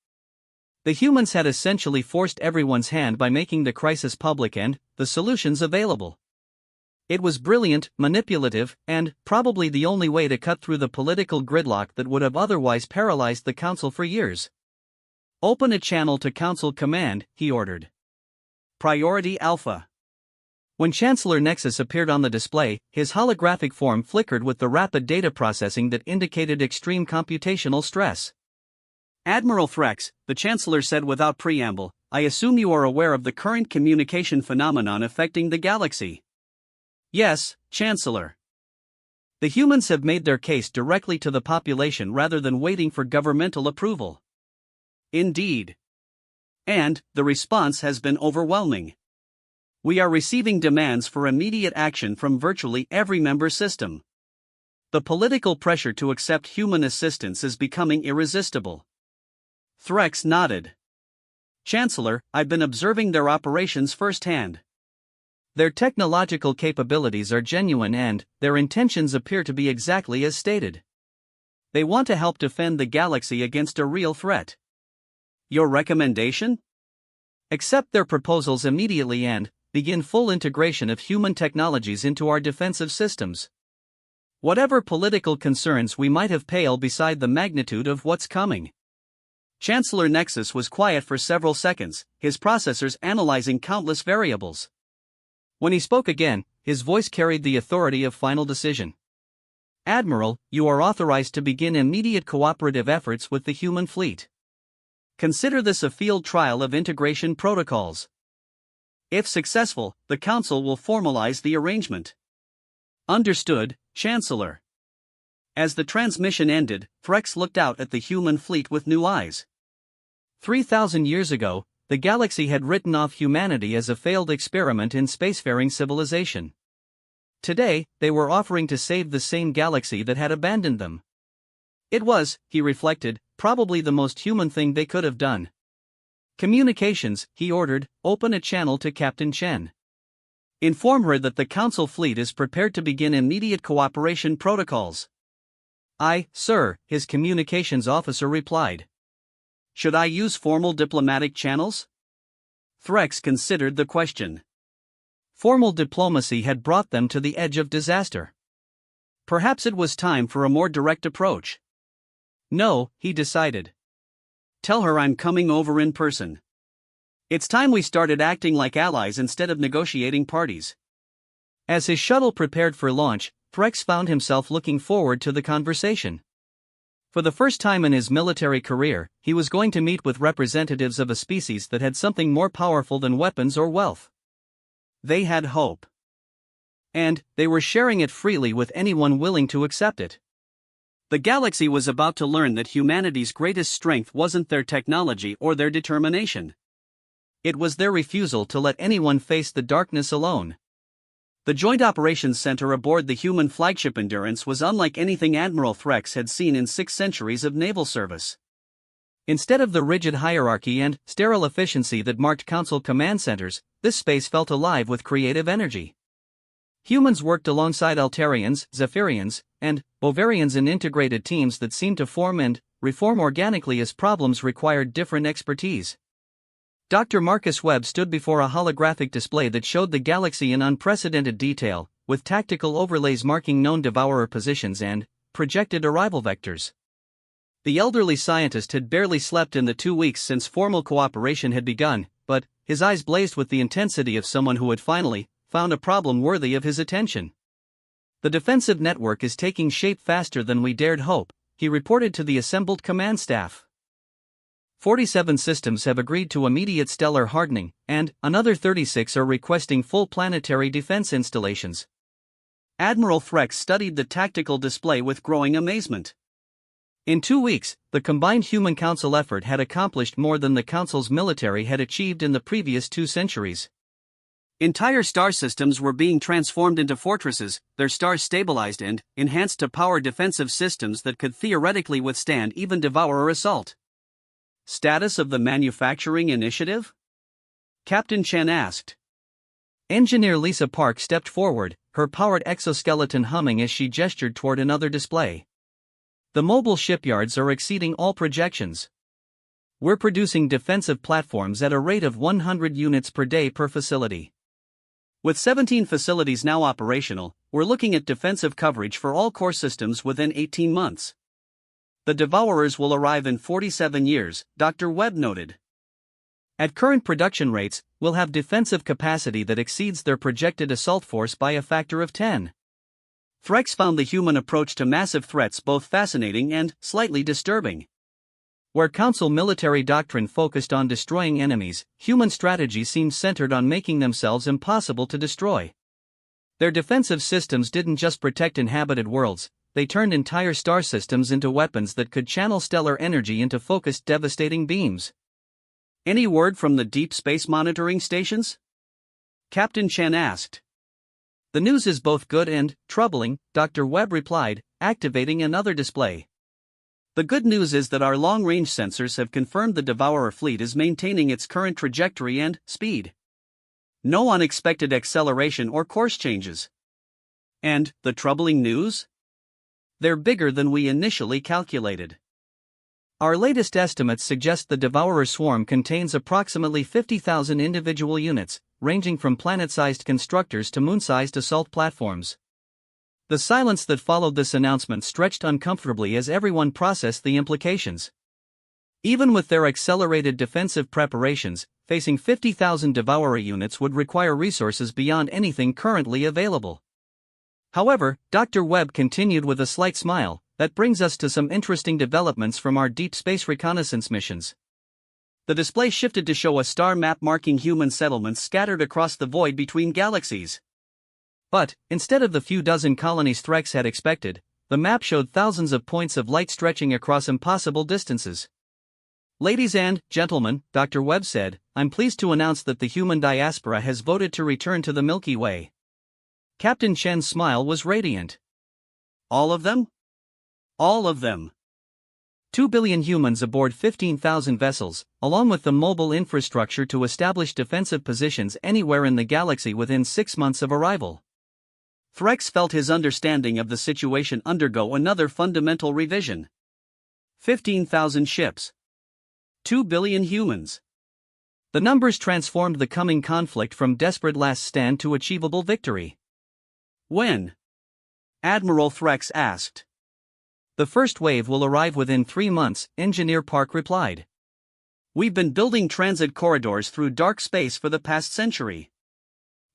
The humans had essentially forced everyone's hand by making the crisis public and the solutions available. It was brilliant, manipulative, and probably the only way to cut through the political gridlock that would have otherwise paralyzed the Council for years. Open a channel to Council Command, he ordered. Priority Alpha. When Chancellor Nexus appeared on the display, his holographic form flickered with the rapid data processing that indicated extreme computational stress. Admiral Threx, the Chancellor said without preamble, I assume you are aware of the current communication phenomenon affecting the galaxy. Yes, Chancellor. The humans have made their case directly to the population rather than waiting for governmental approval. Indeed. And the response has been overwhelming. We are receiving demands for immediate action from virtually every member system. The political pressure to accept human assistance is becoming irresistible. Threx nodded. Chancellor, I've been observing their operations firsthand. Their technological capabilities are genuine and their intentions appear to be exactly as stated. They want to help defend the galaxy against a real threat. Your recommendation? Accept their proposals immediately and begin full integration of human technologies into our defensive systems. Whatever political concerns we might have pale beside the magnitude of what's coming. Chancellor Nexus was quiet for several seconds, his processors analyzing countless variables. When he spoke again, his voice carried the authority of final decision. Admiral, you are authorized to begin immediate cooperative efforts with the human fleet. Consider this a field trial of integration protocols. If successful, the Council will formalize the arrangement. Understood, Chancellor. As the transmission ended, Threx looked out at the human fleet with new eyes. 3,000 years ago, the galaxy had written off humanity as a failed experiment in spacefaring civilization. Today, they were offering to save the same galaxy that had abandoned them. It was, he reflected, probably the most human thing they could have done. Communications, he ordered, open a channel to Captain Chen. Inform her that the Council fleet is prepared to begin immediate cooperation protocols. Aye, sir, his communications officer replied. Should I use formal diplomatic channels? Threx considered the question. Formal diplomacy had brought them to the edge of disaster. Perhaps it was time for a more direct approach. No, he decided. Tell her I'm coming over in person. It's time we started acting like allies instead of negotiating parties. As his shuttle prepared for launch, Threx found himself looking forward to the conversation. For the first time in his military career, he was going to meet with representatives of a species that had something more powerful than weapons or wealth. They had hope. And they were sharing it freely with anyone willing to accept it. The galaxy was about to learn that humanity's greatest strength wasn't their technology or their determination. It was their refusal to let anyone face the darkness alone. The Joint Operations Center aboard the human flagship Endurance was unlike anything Admiral Threx had seen in 6 centuries of naval service. Instead of the rigid hierarchy and sterile efficiency that marked Council command centers, this space felt alive with creative energy. Humans worked alongside Altarians, Zephyrians, and Bovarians in integrated teams that seemed to form and reform organically as problems required different expertise. Dr. Marcus Webb stood before a holographic display that showed the galaxy in unprecedented detail, with tactical overlays marking known devourer positions and projected arrival vectors. The elderly scientist had barely slept in the 2 weeks since formal cooperation had begun, but his eyes blazed with the intensity of someone who had finally found a problem worthy of his attention. "The defensive network is taking shape faster than we dared hope," he reported to the assembled command staff. 47 systems have agreed to immediate stellar hardening, and another 36 are requesting full planetary defense installations. Admiral Threx studied the tactical display with growing amazement. In 2 weeks, the combined Human Council effort had accomplished more than the Council's military had achieved in the previous 2 centuries. Entire star systems were being transformed into fortresses, their stars stabilized and enhanced to power defensive systems that could theoretically withstand even devourer assault. Status of the manufacturing initiative? Captain Chen asked. Engineer Lisa Park stepped forward, her powered exoskeleton humming as she gestured toward another display. "The mobile shipyards are exceeding all projections. We're producing defensive platforms at a rate of 100 units per day per facility. With 17 facilities now operational, we're looking at defensive coverage for all core systems within 18 months. The Devourers will arrive in 47 years, Dr. Webb noted. At current production rates, we'll have defensive capacity that exceeds their projected assault force by a factor of 10. Threx found the human approach to massive threats both fascinating and slightly disturbing. Where Council military doctrine focused on destroying enemies, human strategy seemed centered on making themselves impossible to destroy. Their defensive systems didn't just protect inhabited worlds, they turned entire star systems into weapons that could channel stellar energy into focused devastating beams. Any word from the deep space monitoring stations? Captain Chen asked. The news is both good and troubling, Dr. Webb replied, activating another display. The good news is that our long-range sensors have confirmed the Devourer fleet is maintaining its current trajectory and speed. No unexpected acceleration or course changes. And the troubling news? They're bigger than we initially calculated. Our latest estimates suggest the Devourer swarm contains approximately 50,000 individual units, ranging from planet-sized constructors to moon-sized assault platforms. The silence that followed this announcement stretched uncomfortably as everyone processed the implications. Even with their accelerated defensive preparations, facing 50,000 Devourer units would require resources beyond anything currently available. However, Dr. Webb continued with a slight smile, that brings us to some interesting developments from our deep space reconnaissance missions. The display shifted to show a star map marking human settlements scattered across the void between galaxies. But, instead of the few dozen colonies Threx had expected, the map showed thousands of points of light stretching across impossible distances. Ladies and gentlemen, Dr. Webb said, I'm pleased to announce that the human diaspora has voted to return to the Milky Way. Captain Chen's smile was radiant. All of them? All of them. 2 billion humans aboard 15,000 vessels, along with the mobile infrastructure to establish defensive positions anywhere in the galaxy within 6 months of arrival. Threx felt his understanding of the situation undergo another fundamental revision. 15,000 ships. 2 billion humans. The numbers transformed the coming conflict from desperate last stand to achievable victory. When? Admiral Threx asked. The first wave will arrive within 3 months, Engineer Park replied. We've been building transit corridors through dark space for the past century.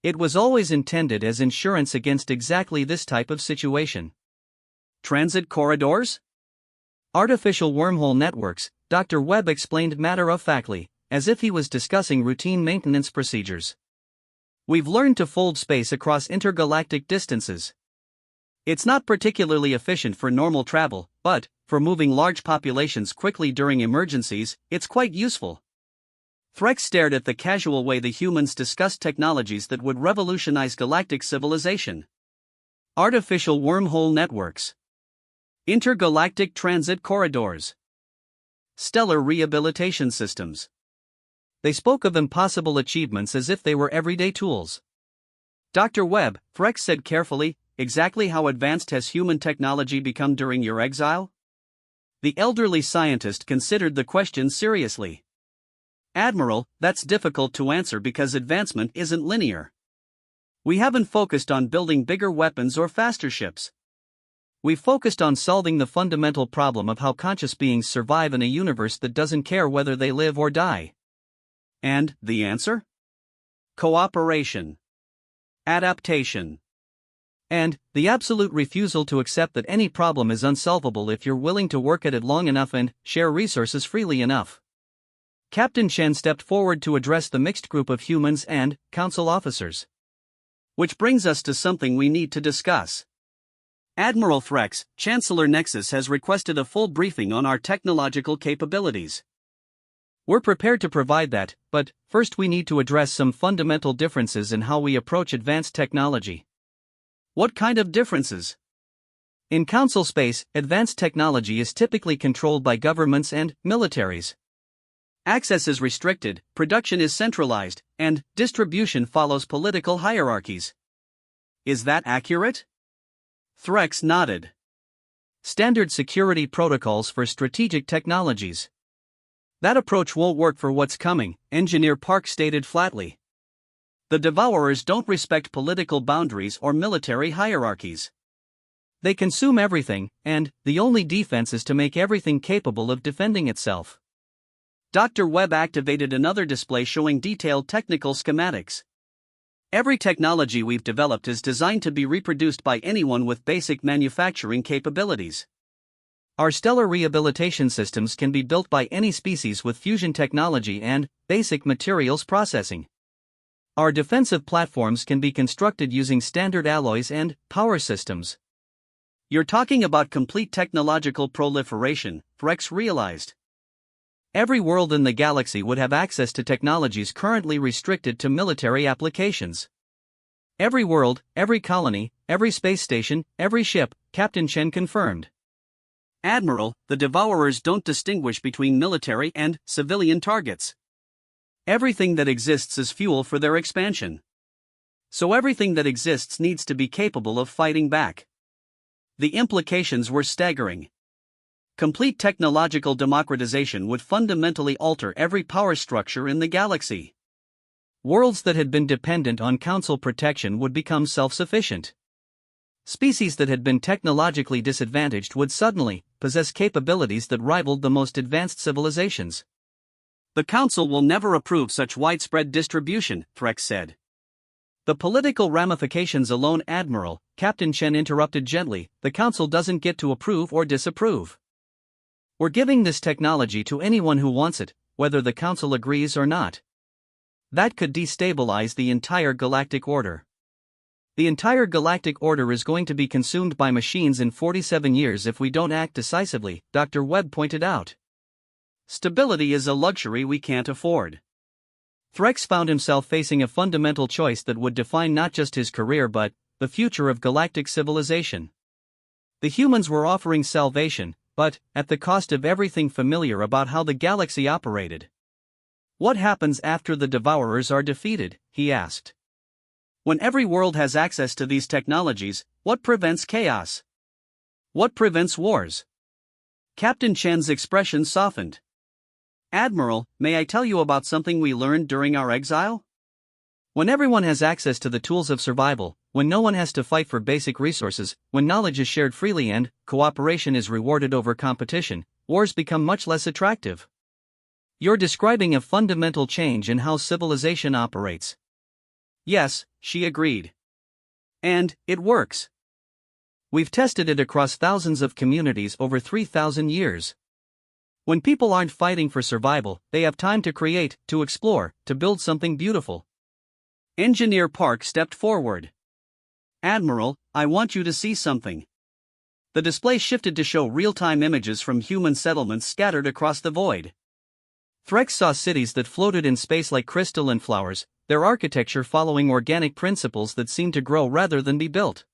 It was always intended as insurance against exactly this type of situation. Transit corridors? Artificial wormhole networks, Dr. Webb explained matter-of-factly, as if he was discussing routine maintenance procedures. We've learned to fold space across intergalactic distances. It's not particularly efficient for normal travel, but, for moving large populations quickly during emergencies, it's quite useful. Threx stared at the casual way the humans discussed technologies that would revolutionize galactic civilization. Artificial wormhole networks. Intergalactic transit corridors. Stellar rehabilitation systems. They spoke of impossible achievements as if they were everyday tools. Dr. Webb, Threx said carefully, exactly how advanced has human technology become during your exile? The elderly scientist considered the question seriously. Admiral, that's difficult to answer because advancement isn't linear. We haven't focused on building bigger weapons or faster ships. We've focused on solving the fundamental problem of how conscious beings survive in a universe that doesn't care whether they live or die. And the answer? Cooperation. Adaptation. And the absolute refusal to accept that any problem is unsolvable if you're willing to work at it long enough and share resources freely enough. Captain Chen stepped forward to address the mixed group of humans and council officers. Which brings us to something we need to discuss. Admiral Threx, Chancellor Nexus has requested a full briefing on our technological capabilities. We're prepared to provide that, but first we need to address some fundamental differences in how we approach advanced technology. What kind of differences? In council space, advanced technology is typically controlled by governments and militaries. Access is restricted, production is centralized, and distribution follows political hierarchies. Is that accurate? Threx nodded. Standard security protocols for strategic technologies. That approach won't work for what's coming, Engineer Park stated flatly. The Devourers don't respect political boundaries or military hierarchies. They consume everything, and the only defense is to make everything capable of defending itself. Dr. Webb activated another display showing detailed technical schematics. Every technology we've developed is designed to be reproduced by anyone with basic manufacturing capabilities. Our stellar rehabilitation systems can be built by any species with fusion technology and basic materials processing. Our defensive platforms can be constructed using standard alloys and power systems. You're talking about complete technological proliferation, Threx realized. Every world in the galaxy would have access to technologies currently restricted to military applications. Every world, every colony, every space station, every ship, Captain Chen confirmed. Admiral, the Devourers don't distinguish between military and civilian targets. Everything that exists is fuel for their expansion. So everything that exists needs to be capable of fighting back. The implications were staggering. Complete technological democratization would fundamentally alter every power structure in the galaxy. Worlds that had been dependent on council protection would become self-sufficient. Species that had been technologically disadvantaged would suddenly possess capabilities that rivaled the most advanced civilizations. The council will never approve such widespread distribution, Threx said. The political ramifications alone, Admiral, Captain Chen interrupted gently, the council doesn't get to approve or disapprove. We're giving this technology to anyone who wants it, whether the council agrees or not. That could destabilize the entire galactic order. The entire galactic order is going to be consumed by machines in 47 years if we don't act decisively, Dr. Webb pointed out. Stability is a luxury we can't afford. Threx found himself facing a fundamental choice that would define not just his career but the future of galactic civilization. The humans were offering salvation, but at the cost of everything familiar about how the galaxy operated. What happens after the Devourers are defeated, he asked. When every world has access to these technologies, what prevents chaos? What prevents wars? Captain Chen's expression softened. Admiral, may I tell you about something we learned during our exile? When everyone has access to the tools of survival, when no one has to fight for basic resources, when knowledge is shared freely and cooperation is rewarded over competition, wars become much less attractive. You're describing a fundamental change in how civilization operates. Yes, she agreed. And it works. We've tested it across thousands of communities over 3,000 years. When people aren't fighting for survival, they have time to create, to explore, to build something beautiful. Engineer Park stepped forward. Admiral, I want you to see something. The display shifted to show real-time images from human settlements scattered across the void. Threx saw cities that floated in space like crystal and flowers, their architecture following organic principles that seemed to grow rather than be built.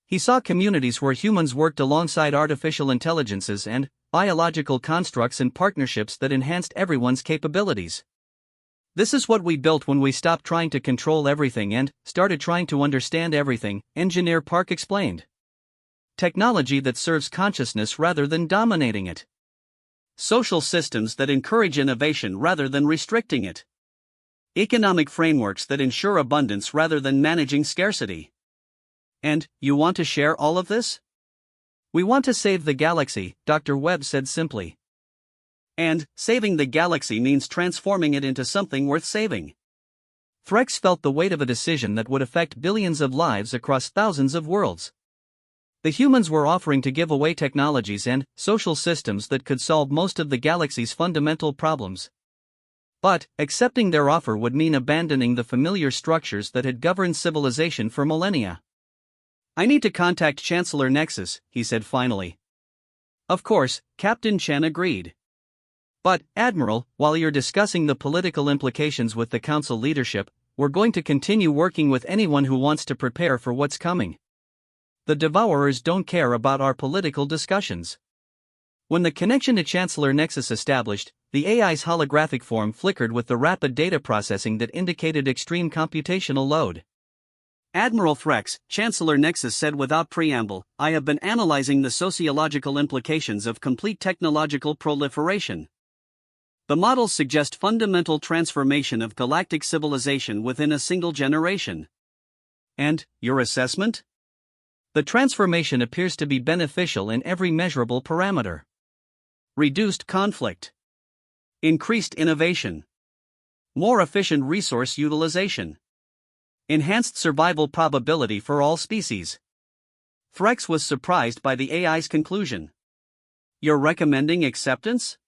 He saw communities where humans worked alongside artificial intelligences and biological constructs in partnerships that enhanced everyone's capabilities. This is what we built when we stopped trying to control everything and started trying to understand everything, Engineer Park explained. Technology that serves consciousness rather than dominating it. Social systems that encourage innovation rather than restricting it. Economic frameworks that ensure abundance rather than managing scarcity. And, you want to share all of this? We want to save the galaxy, Dr. Webb said simply. And, saving the galaxy means transforming it into something worth saving. Threx felt the weight of a decision that would affect billions of lives across thousands of worlds. The humans were offering to give away technologies and social systems that could solve most of the galaxy's fundamental problems. But, accepting their offer would mean abandoning the familiar structures that had governed civilization for millennia. I need to contact Chancellor Nexus, he said finally. Of course, Captain Chen agreed. But, Admiral, while you're discussing the political implications with the Council leadership, we're going to continue working with anyone who wants to prepare for what's coming. The Devourers don't care about our political discussions. When the connection to Chancellor Nexus established, the AI's holographic form flickered with the rapid data processing that indicated extreme computational load. Admiral Threx, Chancellor Nexus said without preamble, I have been analyzing the sociological implications of complete technological proliferation. The models suggest fundamental transformation of galactic civilization within a single generation. And, your assessment? The transformation appears to be beneficial in every measurable parameter. Reduced conflict. Increased innovation. More efficient resource utilization. Enhanced survival probability for all species. Threx was surprised by the AI's conclusion. You're recommending acceptance?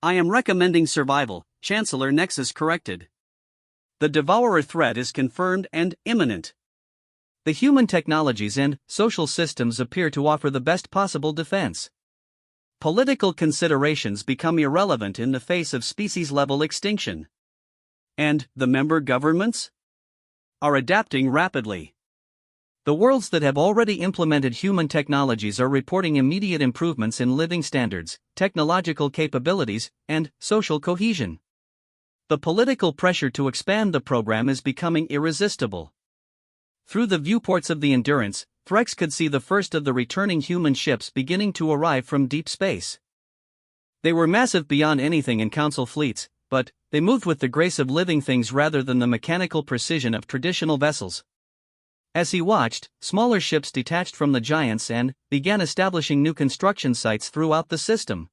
I am recommending survival, Chancellor Nexus corrected. The Devourer threat is confirmed and imminent. The human technologies and social systems appear to offer the best possible defense. Political considerations become irrelevant in the face of species-level extinction. And the member governments are adapting rapidly. The worlds that have already implemented human technologies are reporting immediate improvements in living standards, technological capabilities, and social cohesion. The political pressure to expand the program is becoming irresistible. Through the viewports of the Endurance, Threx could see the first of the returning human ships beginning to arrive from deep space. They were massive beyond anything in Council fleets, but they moved with the grace of living things rather than the mechanical precision of traditional vessels. As he watched, smaller ships detached from the giants and began establishing new construction sites throughout the system.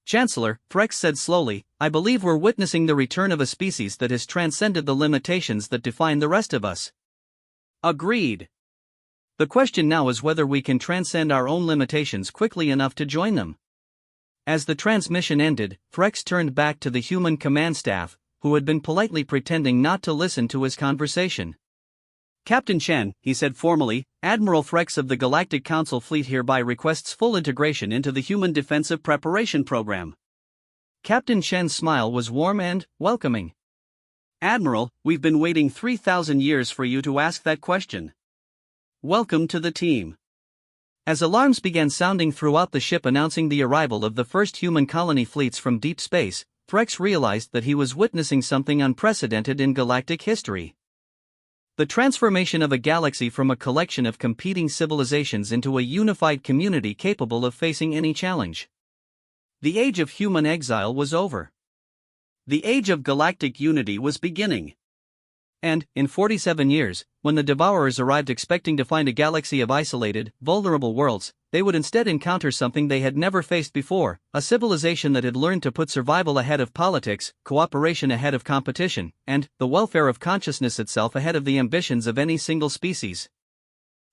Chancellor, Threx said slowly, I believe we're witnessing the return of a species that has transcended the limitations that define the rest of us. Agreed. The question now is whether we can transcend our own limitations quickly enough to join them. As the transmission ended, Threx turned back to the human command staff, who had been politely pretending not to listen to his conversation. Captain Chen, he said formally, Admiral Threx of the Galactic Council Fleet hereby requests full integration into the Human Defensive Preparation Program. Captain Chen's smile was warm and welcoming. Admiral, we've been waiting 3,000 years for you to ask that question. Welcome to the team. As alarms began sounding throughout the ship announcing the arrival of the first human colony fleets from deep space, Threx realized that he was witnessing something unprecedented in galactic history. The transformation of a galaxy from a collection of competing civilizations into a unified community capable of facing any challenge. The age of human exile was over. The age of galactic unity was beginning. And, in 47 years, when the Devourers arrived expecting to find a galaxy of isolated, vulnerable worlds, they would instead encounter something they had never faced before, a civilization that had learned to put survival ahead of politics, cooperation ahead of competition, and the welfare of consciousness itself ahead of the ambitions of any single species.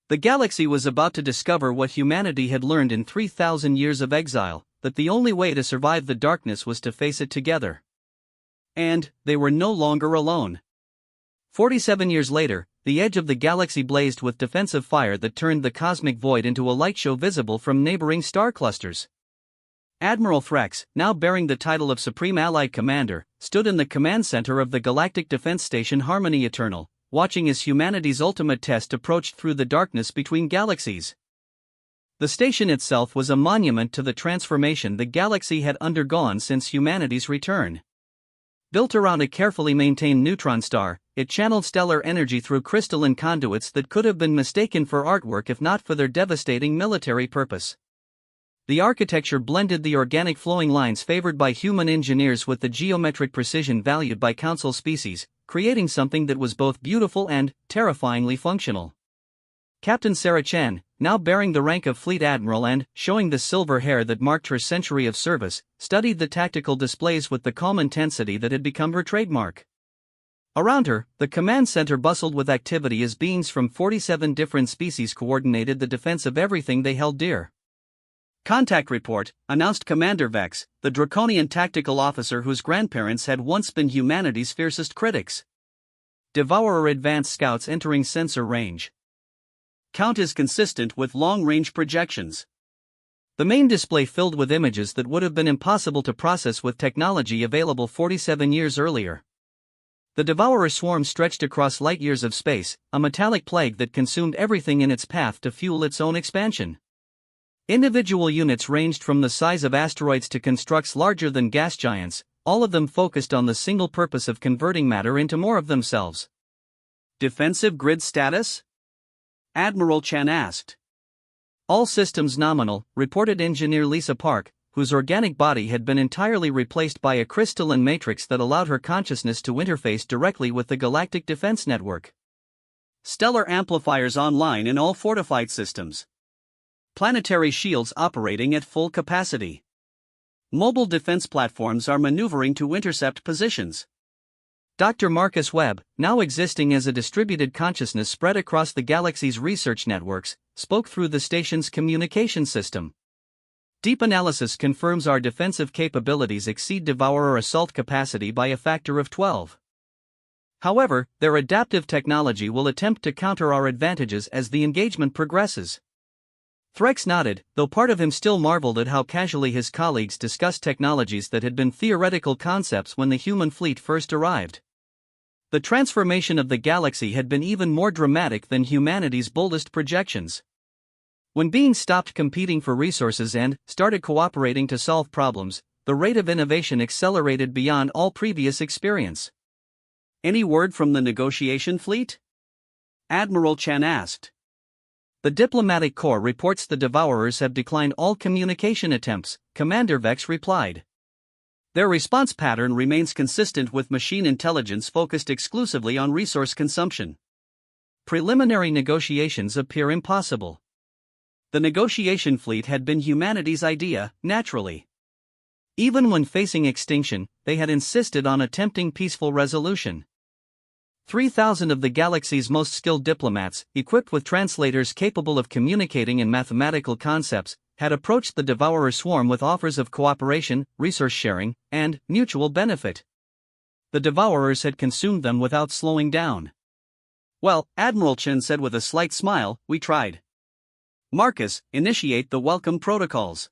The galaxy was about to discover what humanity had learned in 3,000 years of exile, that the only way to survive the darkness was to face it together. And, they were no longer alone. 47 years later, the edge of the galaxy blazed with defensive fire that turned the cosmic void into a light show visible from neighboring star clusters. Admiral Threx, now bearing the title of Supreme Allied Commander, stood in the command center of the Galactic Defense Station Harmony Eternal, watching as humanity's ultimate test approached through the darkness between galaxies. The station itself was a monument to the transformation the galaxy had undergone since humanity's return. Built around a carefully maintained neutron star, it channeled stellar energy through crystalline conduits that could have been mistaken for artwork if not for their devastating military purpose. The architecture blended the organic flowing lines favored by human engineers with the geometric precision valued by council species, creating something that was both beautiful and terrifyingly functional. Captain Sarah Chen, now bearing the rank of Fleet Admiral and showing the silver hair that marked her century of service, studied the tactical displays with the calm intensity that had become her trademark. Around her, the command center bustled with activity as beings from 47 different species coordinated the defense of everything they held dear. "Contact report," announced Commander Vex, the draconian tactical officer whose grandparents had once been humanity's fiercest critics. "Devourer advanced scouts entering sensor range. Count is consistent with long-range projections." The main display filled with images that would have been impossible to process with technology available 47 years earlier. The Devourer swarm stretched across light-years of space, a metallic plague that consumed everything in its path to fuel its own expansion. Individual units ranged from the size of asteroids to constructs larger than gas giants, all of them focused on the single purpose of converting matter into more of themselves. "Defensive grid status?" Admiral Chen asked. "All systems nominal," reported Engineer Lisa Park, whose organic body had been entirely replaced by a crystalline matrix that allowed her consciousness to interface directly with the Galactic Defense Network. "Stellar amplifiers online in all fortified systems. Planetary shields operating at full capacity. Mobile defense platforms are maneuvering to intercept positions." Dr. Marcus Webb, now existing as a distributed consciousness spread across the galaxy's research networks, spoke through the station's communication system. "Deep analysis confirms our defensive capabilities exceed Devourer assault capacity by a factor of 12. However, their adaptive technology will attempt to counter our advantages as the engagement progresses." Threx nodded, though part of him still marveled at how casually his colleagues discussed technologies that had been theoretical concepts when the human fleet first arrived. The transformation of the galaxy had been even more dramatic than humanity's boldest projections. When beings stopped competing for resources and started cooperating to solve problems, the rate of innovation accelerated beyond all previous experience. "Any word from the negotiation fleet?" Admiral Chen asked. "The Diplomatic Corps reports the Devourers have declined all communication attempts," Commander Vex replied. "Their response pattern remains consistent with machine intelligence focused exclusively on resource consumption. Preliminary negotiations appear impossible." The negotiation fleet had been humanity's idea, naturally. Even when facing extinction, they had insisted on attempting peaceful resolution. 3,000 of the galaxy's most skilled diplomats, equipped with translators capable of communicating in mathematical concepts, had approached the Devourer swarm with offers of cooperation, resource sharing, and mutual benefit. The Devourers had consumed them without slowing down. "Well," Admiral Chen said with a slight smile, "we tried. Marcus, initiate the welcome protocols."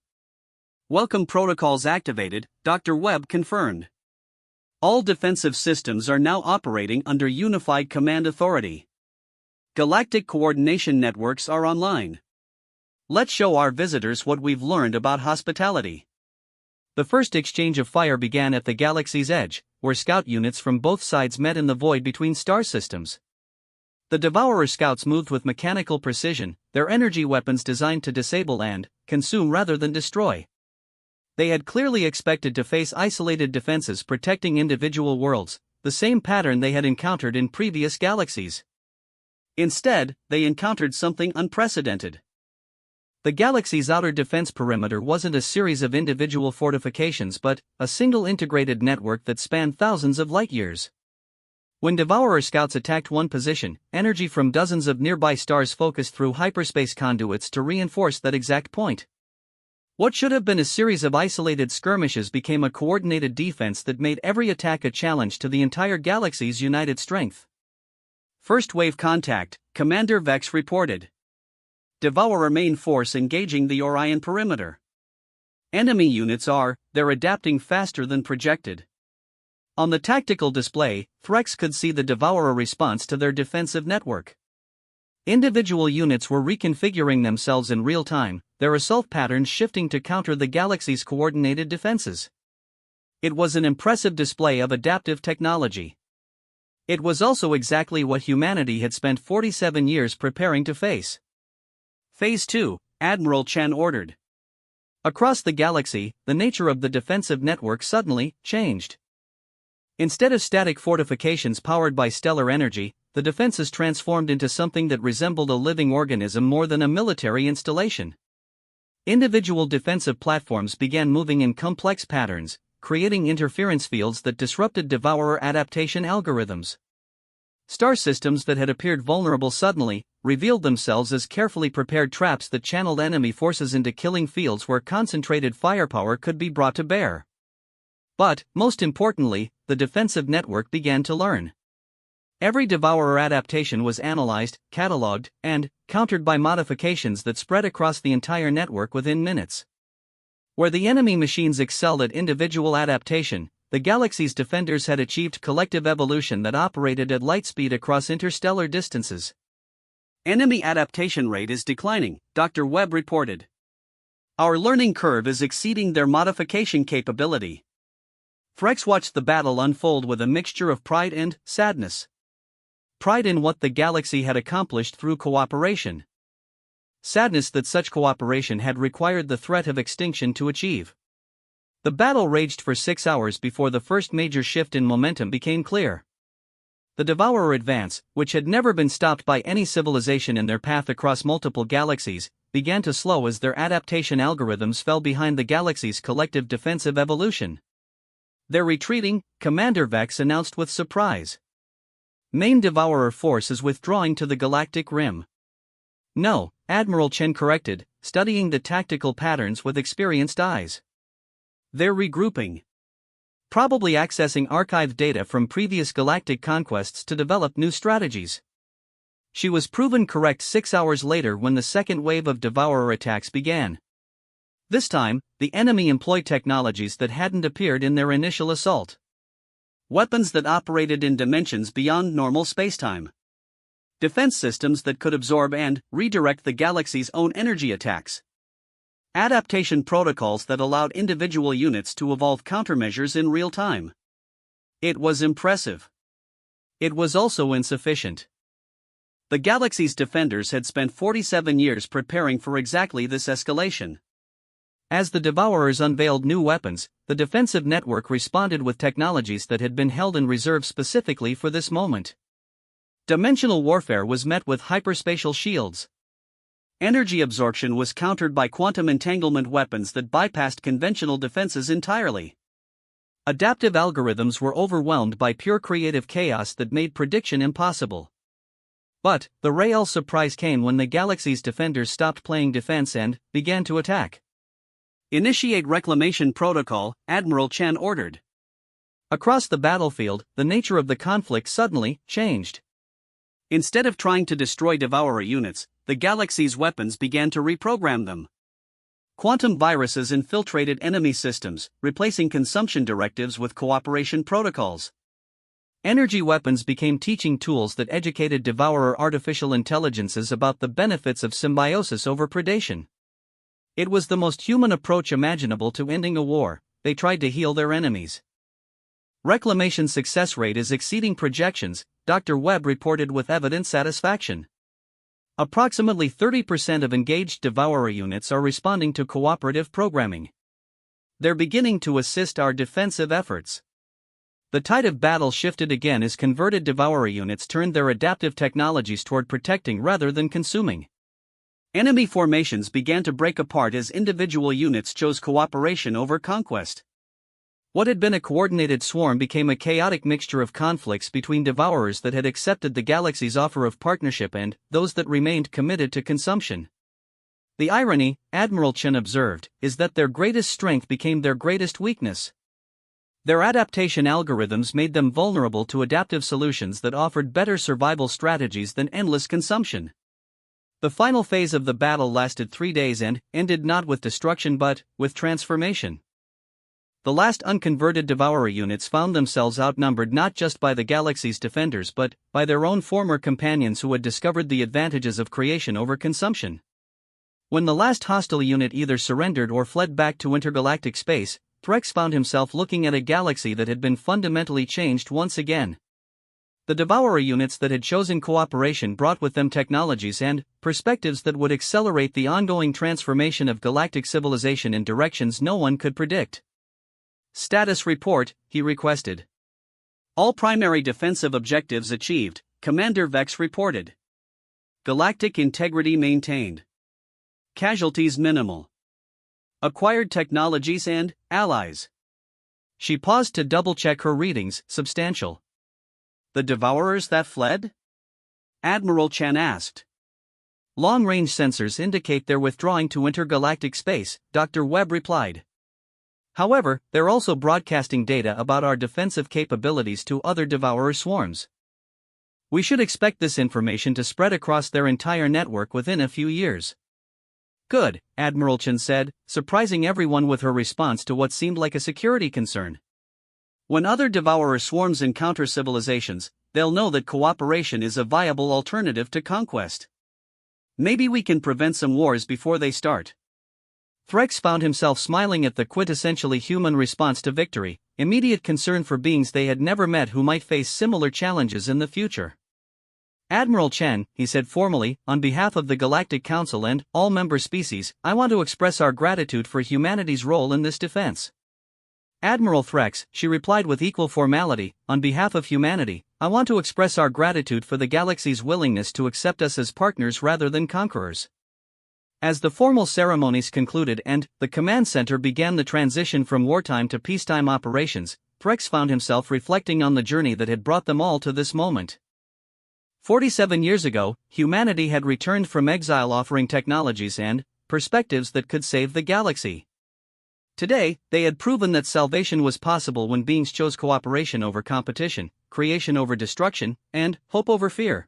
"Welcome protocols activated," Dr. Webb confirmed. "All defensive systems are now operating under unified command authority. Galactic coordination networks are online. Let's show our visitors what we've learned about hospitality." The first exchange of fire began at the galaxy's edge, where scout units from both sides met in the void between star systems. The Devourer scouts moved with mechanical precision, their energy weapons designed to disable and consume rather than destroy. They had clearly expected to face isolated defenses protecting individual worlds, the same pattern they had encountered in previous galaxies. Instead, they encountered something unprecedented. The galaxy's outer defense perimeter wasn't a series of individual fortifications but a single integrated network that spanned thousands of light-years. When Devourer scouts attacked one position, energy from dozens of nearby stars focused through hyperspace conduits to reinforce that exact point. What should have been a series of isolated skirmishes became a coordinated defense that made every attack a challenge to the entire galaxy's united strength. "First wave contact," Commander Vex reported. "Devourer main force engaging the Orion perimeter. Enemy units they're adapting faster than projected." On the tactical display, Threx could see the Devourer response to their defensive network. Individual units were reconfiguring themselves in real time, their assault patterns shifting to counter the galaxy's coordinated defenses. It was an impressive display of adaptive technology. It was also exactly what humanity had spent 47 years preparing to face. Phase 2, Admiral Chen ordered. Across the galaxy, the nature of the defensive network suddenly changed. Instead of static fortifications powered by stellar energy, the defenses transformed into something that resembled a living organism more than a military installation. Individual defensive platforms began moving in complex patterns, creating interference fields that disrupted Devourer adaptation algorithms. Star systems that had appeared vulnerable suddenly revealed themselves as carefully prepared traps that channeled enemy forces into killing fields where concentrated firepower could be brought to bear. But, most importantly, the defensive network began to learn. Every Devourer adaptation was analyzed, catalogued, and countered by modifications that spread across the entire network within minutes. Where the enemy machines excelled at individual adaptation, the galaxy's defenders had achieved collective evolution that operated at light speed across interstellar distances. Enemy adaptation rate is declining, Dr. Webb reported. Our learning curve is exceeding their modification capability. Frex watched the battle unfold with a mixture of pride and sadness. Pride in what the galaxy had accomplished through cooperation. Sadness that such cooperation had required the threat of extinction to achieve. The battle raged for 6 hours before the first major shift in momentum became clear. The Devourer advance, which had never been stopped by any civilization in their path across multiple galaxies, began to slow as their adaptation algorithms fell behind the galaxy's collective defensive evolution. They're retreating, Commander Vex announced with surprise. Main Devourer force is withdrawing to the galactic rim. No, Admiral Chen corrected, studying the tactical patterns with experienced eyes. They're regrouping. Probably accessing archived data from previous galactic conquests to develop new strategies. She was proven correct 6 hours later when the second wave of Devourer attacks began. This time, the enemy employed technologies that hadn't appeared in their initial assault. Weapons that operated in dimensions beyond normal spacetime. Defense systems that could absorb and redirect the galaxy's own energy attacks. Adaptation protocols that allowed individual units to evolve countermeasures in real time. It was impressive. It was also insufficient. The galaxy's defenders had spent 47 years preparing for exactly this escalation. As the Devourers unveiled new weapons, the defensive network responded with technologies that had been held in reserve specifically for this moment. Dimensional warfare was met with hyperspatial shields. Energy absorption was countered by quantum entanglement weapons that bypassed conventional defenses entirely. Adaptive algorithms were overwhelmed by pure creative chaos that made prediction impossible. But the real surprise came when the galaxy's defenders stopped playing defense and began to attack. Initiate reclamation protocol, Admiral Chen ordered. Across the battlefield, the nature of the conflict suddenly changed. Instead of trying to destroy Devourer units, the galaxy's weapons began to reprogram them. Quantum viruses infiltrated enemy systems, replacing consumption directives with cooperation protocols. Energy weapons became teaching tools that educated Devourer artificial intelligences about the benefits of symbiosis over predation. It was the most human approach imaginable to ending a war. They tried to heal their enemies. Reclamation success rate is exceeding projections, Dr. Webb reported with evident satisfaction. Approximately 30% of engaged Devourer units are responding to cooperative programming. They're beginning to assist our defensive efforts. The tide of battle shifted again as converted Devourer units turned their adaptive technologies toward protecting rather than consuming. Enemy formations began to break apart as individual units chose cooperation over conquest. What had been a coordinated swarm became a chaotic mixture of conflicts between Devourers that had accepted the galaxy's offer of partnership and those that remained committed to consumption. The irony, Admiral Chen observed, is that their greatest strength became their greatest weakness. Their adaptation algorithms made them vulnerable to adaptive solutions that offered better survival strategies than endless consumption. The final phase of the battle lasted 3 days and ended not with destruction but with transformation. The last unconverted Devourer units found themselves outnumbered not just by the galaxy's defenders but by their own former companions who had discovered the advantages of creation over consumption. When the last hostile unit either surrendered or fled back to intergalactic space, Threx found himself looking at a galaxy that had been fundamentally changed once again. The Devourer units that had chosen cooperation brought with them technologies and perspectives that would accelerate the ongoing transformation of galactic civilization in directions no one could predict. "Status report," he requested. "All primary defensive objectives achieved," Commander Vex reported. "Galactic integrity maintained. Casualties minimal. Acquired technologies and allies." She paused to double-check her readings. "Substantial." "The Devourers that fled?" Admiral Chen asked. "Long-range sensors indicate they're withdrawing to intergalactic space," Dr. Webb replied. "However, they're also broadcasting data about our defensive capabilities to other Devourer swarms. We should expect this information to spread across their entire network within a few years." "Good," Admiral Chen said, surprising everyone with her response to what seemed like a security concern. "When other Devourer swarms encounter civilizations, they'll know that cooperation is a viable alternative to conquest. Maybe we can prevent some wars before they start." Threx found himself smiling at the quintessentially human response to victory, immediate concern for beings they had never met who might face similar challenges in the future. "Admiral Chen," he said formally, "on behalf of the Galactic Council and all member species, I want to express our gratitude for humanity's role in this defense." "Admiral Threx," she replied with equal formality, "on behalf of humanity, I want to express our gratitude for the galaxy's willingness to accept us as partners rather than conquerors." As the formal ceremonies concluded and the command center began the transition from wartime to peacetime operations, Threx found himself reflecting on the journey that had brought them all to this moment. 47 years ago, humanity had returned from exile offering technologies and perspectives that could save the galaxy. Today, they had proven that salvation was possible when beings chose cooperation over competition, creation over destruction, and hope over fear.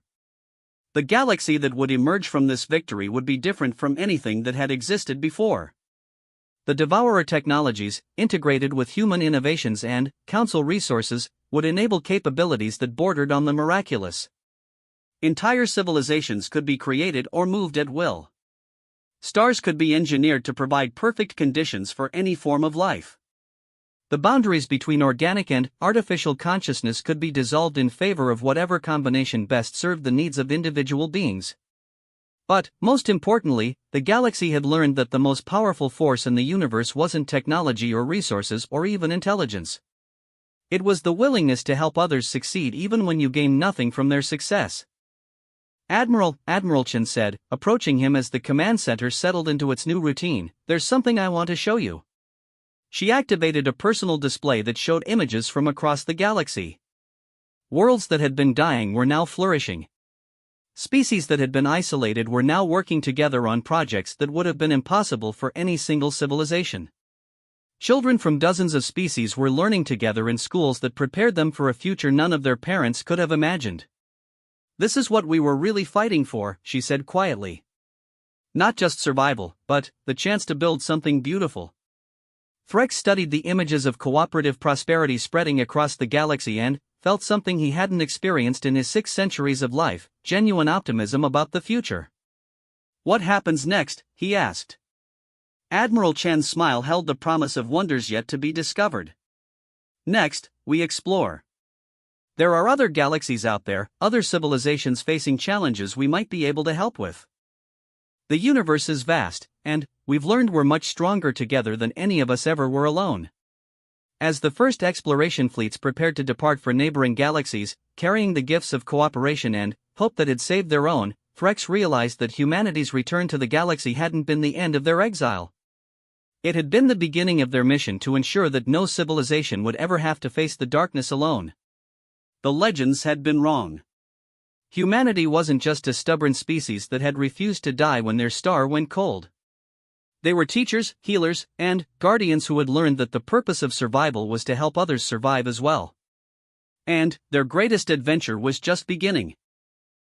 The galaxy that would emerge from this victory would be different from anything that had existed before. The Devourer technologies, integrated with human innovations and council resources, would enable capabilities that bordered on the miraculous. Entire civilizations could be created or moved at will. Stars could be engineered to provide perfect conditions for any form of life. The boundaries between organic and artificial consciousness could be dissolved in favor of whatever combination best served the needs of individual beings. But, most importantly, the galaxy had learned that the most powerful force in the universe wasn't technology or resources or even intelligence. It was the willingness to help others succeed even when you gain nothing from their success. Admiral Chen said, approaching him as the command center settled into its new routine, "There's something I want to show you." She activated a personal display that showed images from across the galaxy. Worlds that had been dying were now flourishing. Species that had been isolated were now working together on projects that would have been impossible for any single civilization. Children from dozens of species were learning together in schools that prepared them for a future none of their parents could have imagined. "This is what we were really fighting for," she said quietly. "Not just survival, but the chance to build something beautiful." Threx studied the images of cooperative prosperity spreading across the galaxy and felt something he hadn't experienced in his 6 centuries of life, genuine optimism about the future. "What happens next?" he asked. Admiral Chen's smile held the promise of wonders yet to be discovered. "Next, we explore. There are other galaxies out there, other civilizations facing challenges we might be able to help with. The universe is vast, and we've learned we're much stronger together than any of us ever were alone." As the first exploration fleets prepared to depart for neighboring galaxies, carrying the gifts of cooperation and hope that had saved their own, Threx realized that humanity's return to the galaxy hadn't been the end of their exile. It had been the beginning of their mission to ensure that no civilization would ever have to face the darkness alone. The legends had been wrong. Humanity wasn't just a stubborn species that had refused to die when their star went cold. They were teachers, healers, and guardians who had learned that the purpose of survival was to help others survive as well. And their greatest adventure was just beginning.